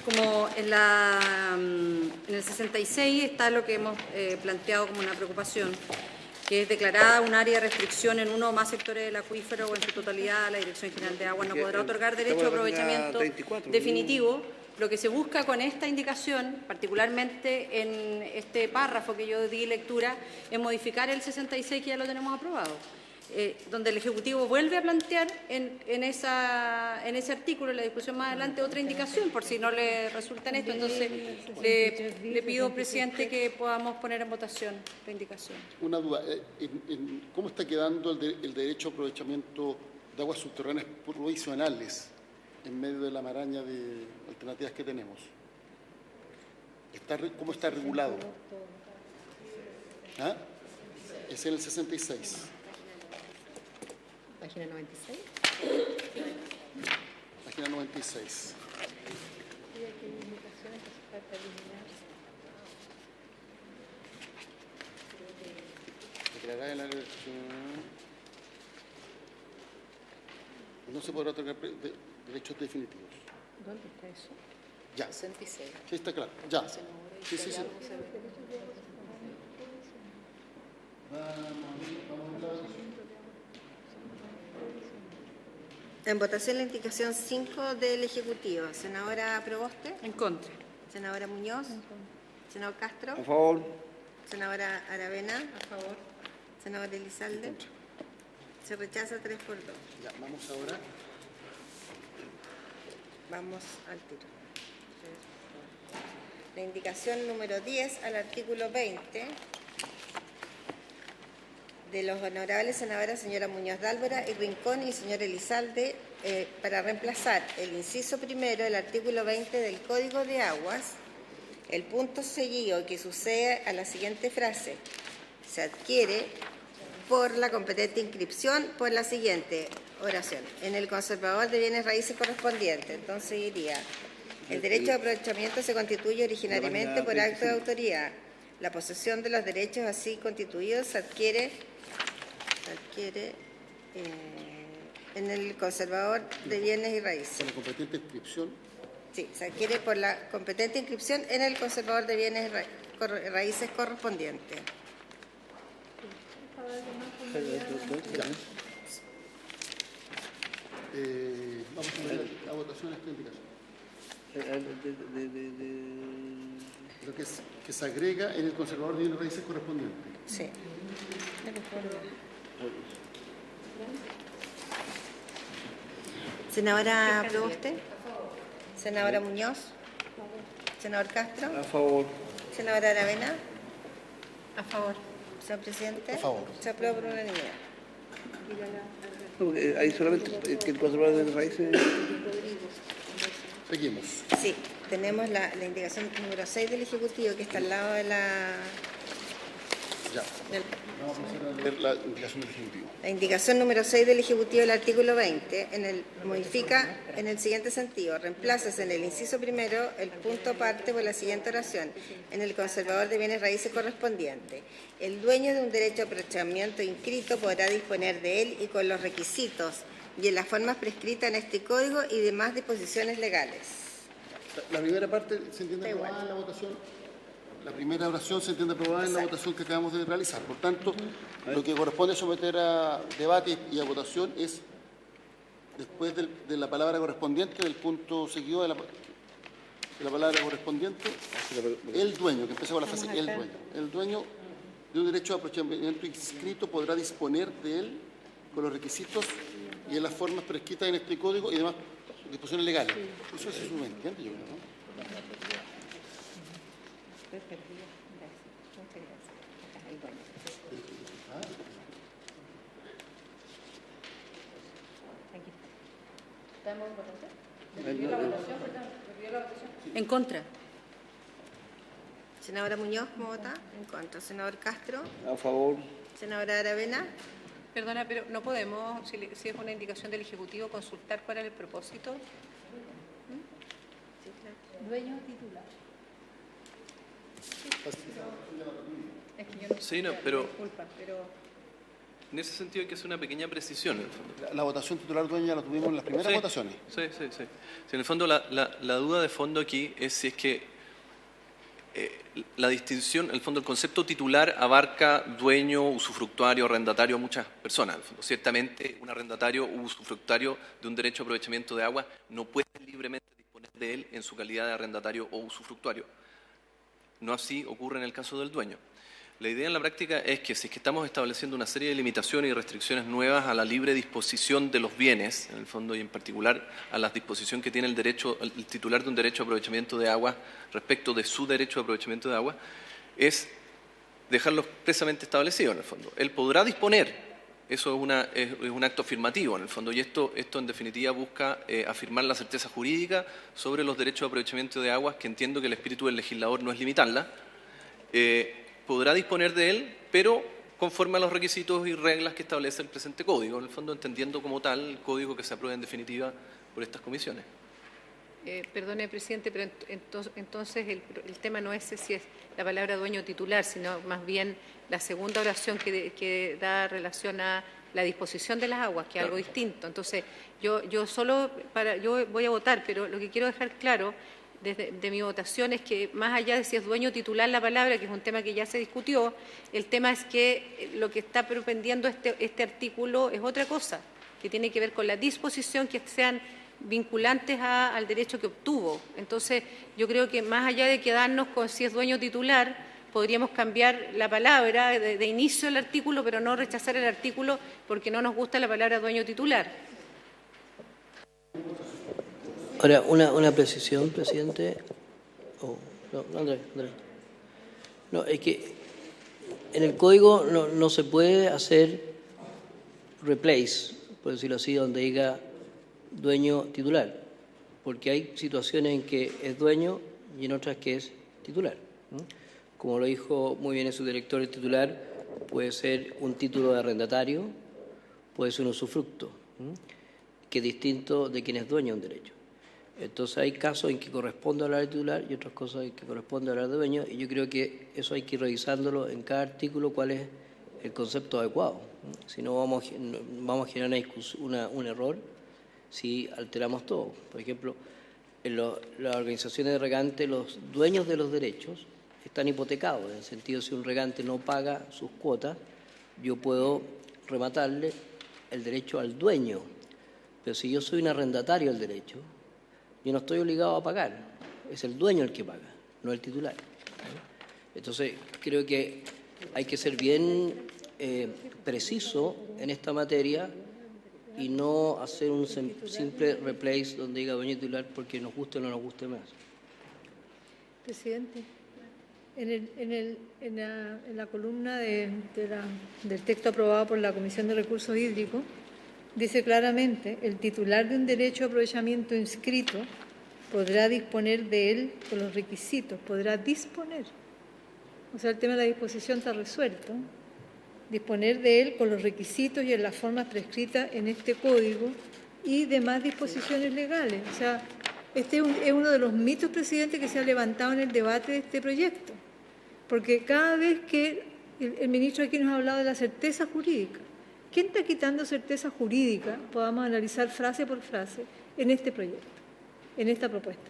como en el 66 está lo que hemos planteado como una preocupación, que es declarada un área de restricción en uno o más sectores del acuífero o en su totalidad, la Dirección General de Aguas no podrá otorgar derecho de aprovechamiento definitivo. Lo que se busca con esta indicación, particularmente en este párrafo que yo di lectura, es modificar el 66 que ya lo tenemos aprobado, donde el Ejecutivo vuelve a plantear en ese artículo, en la discusión más adelante, otra indicación, por si no le resulta en esto. Entonces, le pido, presidente, que podamos poner en votación la indicación. Una duda, ¿cómo está quedando el derecho a aprovechamiento de aguas subterráneas provisionales en medio de la maraña de alternativas que tenemos? ¿Cómo está regulado? ¿Ah? Es en el 66. Página 96. Página 96. Declarar el área de no se podrá otorgar derechos definitivos. ¿Dónde está eso? Ya. 66. Sí, está claro. Ya. Sí, sí, sí. En votación la indicación 5 del Ejecutivo. Senadora Proboste. En contra. Senadora Muñoz. Senador Castro. A favor. Senadora Aravena. A favor. Senador Elizalde. Se rechaza 3 por 2. Ya, vamos ahora. Vamos al tiro. La indicación número 10 al artículo 20 de los honorables senadoras señora Muñoz Dálvora y Rincón y señora Elizalde para reemplazar el inciso primero del artículo 20 del Código de Aguas, el punto seguido que sucede a la siguiente frase: se adquiere por la competente inscripción por la siguiente oración: en el conservador de bienes raíces correspondiente. Entonces iría: el derecho de aprovechamiento se constituye originariamente por acto de autoridad. La posesión de los derechos así constituidos se adquiere en el conservador de bienes y raíces. Con la competente inscripción. Sí, se adquiere por la competente inscripción en el conservador de bienes y raíces correspondiente. Vamos a poner a votación esta indicación. Lo que se agrega en el conservador de bienes y raíces correspondiente. Sí. Senadora Proboste. Senadora Muñoz. Senador Castro. A favor. Senadora Aravena. A favor. Señor presidente. A favor. Se aprueba por unanimidad. Ahí solamente que el conservador de raíces. Seguimos. Sí, tenemos la indicación número 6 del Ejecutivo, que está al lado de la... Ya. Vamos a proceder a leer la indicación del Ejecutivo. La indicación número 6 del Ejecutivo del artículo 20 modifica en el siguiente sentido: reemplazas en el inciso primero el punto aparte por la siguiente oración: en el conservador de bienes raíces correspondiente. El dueño de un derecho de aprovechamiento inscrito podrá disponer de él y con los requisitos y en las formas prescritas en este código y demás disposiciones legales. La primera parte se entiende aprobada en la votación. La primera oración se entiende aprobada en la votación que acabamos de realizar. Por tanto, lo que corresponde someter a debate y a votación es, después de la palabra correspondiente, del punto seguido de la palabra correspondiente, el dueño, que empieza con la frase el dueño. El dueño de un derecho de aprovechamiento inscrito podrá disponer de él con los requisitos y en las formas prescritas en este código y demás disposiciones legales. Eso se subentiende, yo creo, ¿no? En contra. Senadora Muñoz, ¿cómo vota? En contra. Senador Castro. A favor. Senadora Aravena. Perdona, pero no podemos, si es una indicación del Ejecutivo, consultar cuál es el propósito. Dueño titular. Es que yo no Sí, no, pero disculpa, pero en ese sentido hay que hacer una pequeña precisión. En el fondo. La votación titular dueña la tuvimos en las primeras votaciones. Sí. Sí, en el fondo, la duda de fondo aquí es si es que la distinción, en el fondo, el concepto titular abarca dueño, usufructuario, arrendatario, muchas personas. En el fondo, ciertamente, un arrendatario o usufructuario de un derecho de aprovechamiento de agua no puede libremente disponer de él en su calidad de arrendatario o usufructuario. No así ocurre en el caso del dueño. La idea en la práctica es que si es que estamos estableciendo una serie de limitaciones y restricciones nuevas a la libre disposición de los bienes, en el fondo, y en particular a la disposición que tiene el titular de un derecho de aprovechamiento de agua respecto de su derecho de aprovechamiento de agua, es dejarlo expresamente establecido en el fondo. Él podrá disponer, eso es un acto afirmativo en el fondo, y esto en definitiva busca afirmar la certeza jurídica sobre los derechos de aprovechamiento de aguas, que entiendo que el espíritu del legislador no es limitarla. Podrá disponer de él, pero conforme a los requisitos y reglas que establece el presente código, en el fondo entendiendo como tal el código que se apruebe en definitiva por estas comisiones. Perdone, presidente, pero entonces el tema no es si es la palabra dueño titular, sino más bien la segunda oración que da relación a la disposición de las aguas, que es algo distinto. Entonces, yo voy a votar, pero lo que quiero dejar claro de mi votación es que más allá de si es dueño titular la palabra, que es un tema que ya se discutió, el tema es que lo que está propendiendo este artículo es otra cosa, que tiene que ver con la disposición que sean vinculantes al derecho que obtuvo. Entonces, yo creo que más allá de quedarnos con si es dueño titular, podríamos cambiar la palabra de inicio del artículo, pero no rechazar el artículo porque no nos gusta la palabra dueño titular. Ahora, una precisión, presidente. No, Andrés. No, es que en el código no se puede hacer replace, por decirlo así, donde diga dueño titular, porque hay situaciones en que es dueño y en otras que es titular. Como lo dijo muy bien su director, el titular puede ser un título de arrendatario, puede ser un usufructo, que es distinto de quien es dueño de un derecho. Entonces hay casos en que corresponde hablar de titular y otras cosas en que corresponde hablar de dueño, y yo creo que eso hay que ir revisándolo en cada artículo cuál es el concepto adecuado. Si no vamos a generar un error si alteramos todo. Por ejemplo, en las organizaciones de regantes, los dueños de los derechos están hipotecados, en el sentido si un regante no paga sus cuotas, yo puedo rematarle el derecho al dueño, pero si yo soy un arrendatario del derecho, yo no estoy obligado a pagar, es el dueño el que paga, no el titular. Entonces, creo que hay que ser bien preciso en esta materia y no hacer un simple replace donde diga dueño titular porque nos guste o no nos guste más. Presidente, en la columna del texto aprobado por la Comisión de Recursos Hídricos, dice claramente, el titular de un derecho de aprovechamiento inscrito podrá disponer de él con los requisitos, podrá disponer. O sea, el tema de la disposición está resuelto. Disponer de él con los requisitos y en las formas prescritas en este código y demás disposiciones legales. O sea, este es uno de los mitos, presidente, que se ha levantado en el debate de este proyecto. Porque cada vez que el ministro aquí nos ha hablado de la certeza jurídica, ¿quién está quitando certeza jurídica? Podamos analizar frase por frase en este proyecto, en esta propuesta.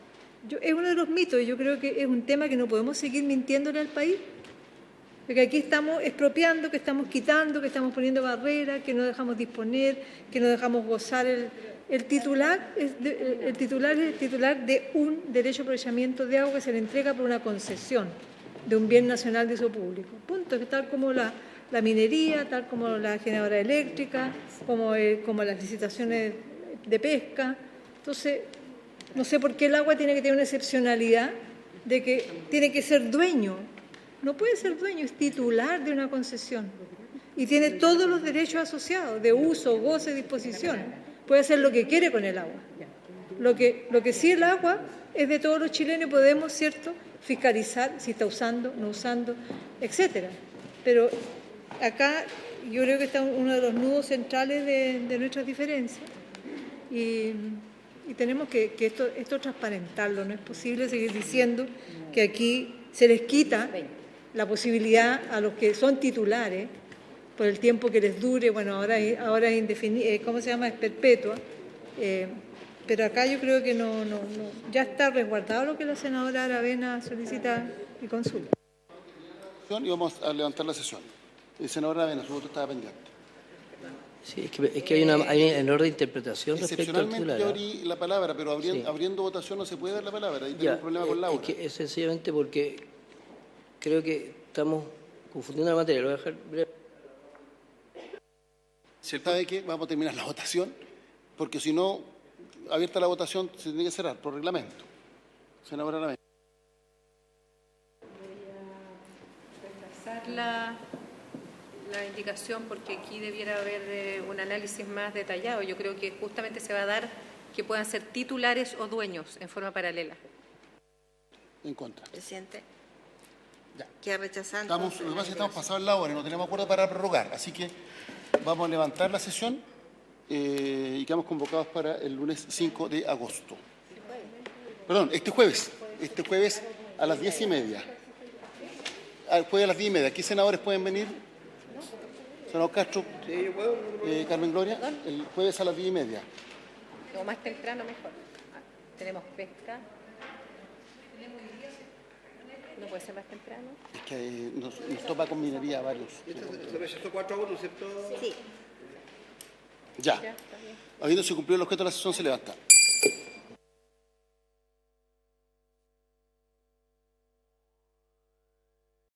Es uno de los mitos y yo creo que es un tema que no podemos seguir mintiéndole al país, porque aquí estamos expropiando, que estamos quitando, que estamos poniendo barreras, que no dejamos disponer, que no dejamos gozar. El titular es el titular de un derecho de aprovechamiento de agua que se le entrega por una concesión de un bien nacional de uso público. Punto, que tal como la minería, tal como la generadora eléctrica, como las licitaciones de pesca. Entonces, no sé por qué el agua tiene que tener una excepcionalidad de que tiene que ser dueño. No puede ser dueño, es titular de una concesión y tiene todos los derechos asociados de uso, goce, disposición. Puede hacer lo que quiere con el agua. Lo que sí el agua es de todos los chilenos y podemos, ¿cierto?, fiscalizar si está usando, no usando, etcétera. Pero acá yo creo que está uno de los nudos centrales de nuestras diferencias y tenemos que esto transparentarlo. No es posible seguir diciendo que aquí se les quita la posibilidad a los que son titulares por el tiempo que les dure. Bueno, ahora es indefinido, ¿cómo se llama? Es perpetua. Pero acá yo creo que no ya está resguardado lo que la senadora Aravena solicita y consulta. Y vamos a levantar la sesión. Senadora Aravena, su voto estaba pendiente. Sí, es que hay un error de interpretación respecto al titular. Excepcionalmente yo abrí la palabra, pero abriendo votación no se puede dar la palabra. Ahí tengo un problema con Laura. Es sencillamente porque creo que estamos confundiendo la materia. Lo voy a dejar breve. ¿Sabe qué? Vamos a terminar la votación, porque si no, abierta la votación, se tiene que cerrar por reglamento. Senadora Aravena. Voy a rechazar la indicación porque aquí debiera haber un análisis más detallado. Yo creo que justamente se va a dar que puedan ser titulares o dueños en forma paralela. En contra. Presidente. Ya. Queda rechazando. Lo que pasa es que estamos pasados la hora y no tenemos acuerdo para prorrogar. Así que vamos a levantar la sesión y quedamos convocados para el lunes 5 de agosto. Perdón, este jueves a las 10:30. El jueves a las 10:30. ¿Qué senadores pueden venir? Senador Castro, sí, yo puedo. Carmen Gloria, el jueves a las 10:30. O más temprano mejor. Tenemos pesca. ¿No puede ser más temprano? Es que nos topa con minería varios. Se rechazó 4-1, ¿cierto? Sí. Ya. Habiéndose cumplido el objeto de la sesión, se levanta.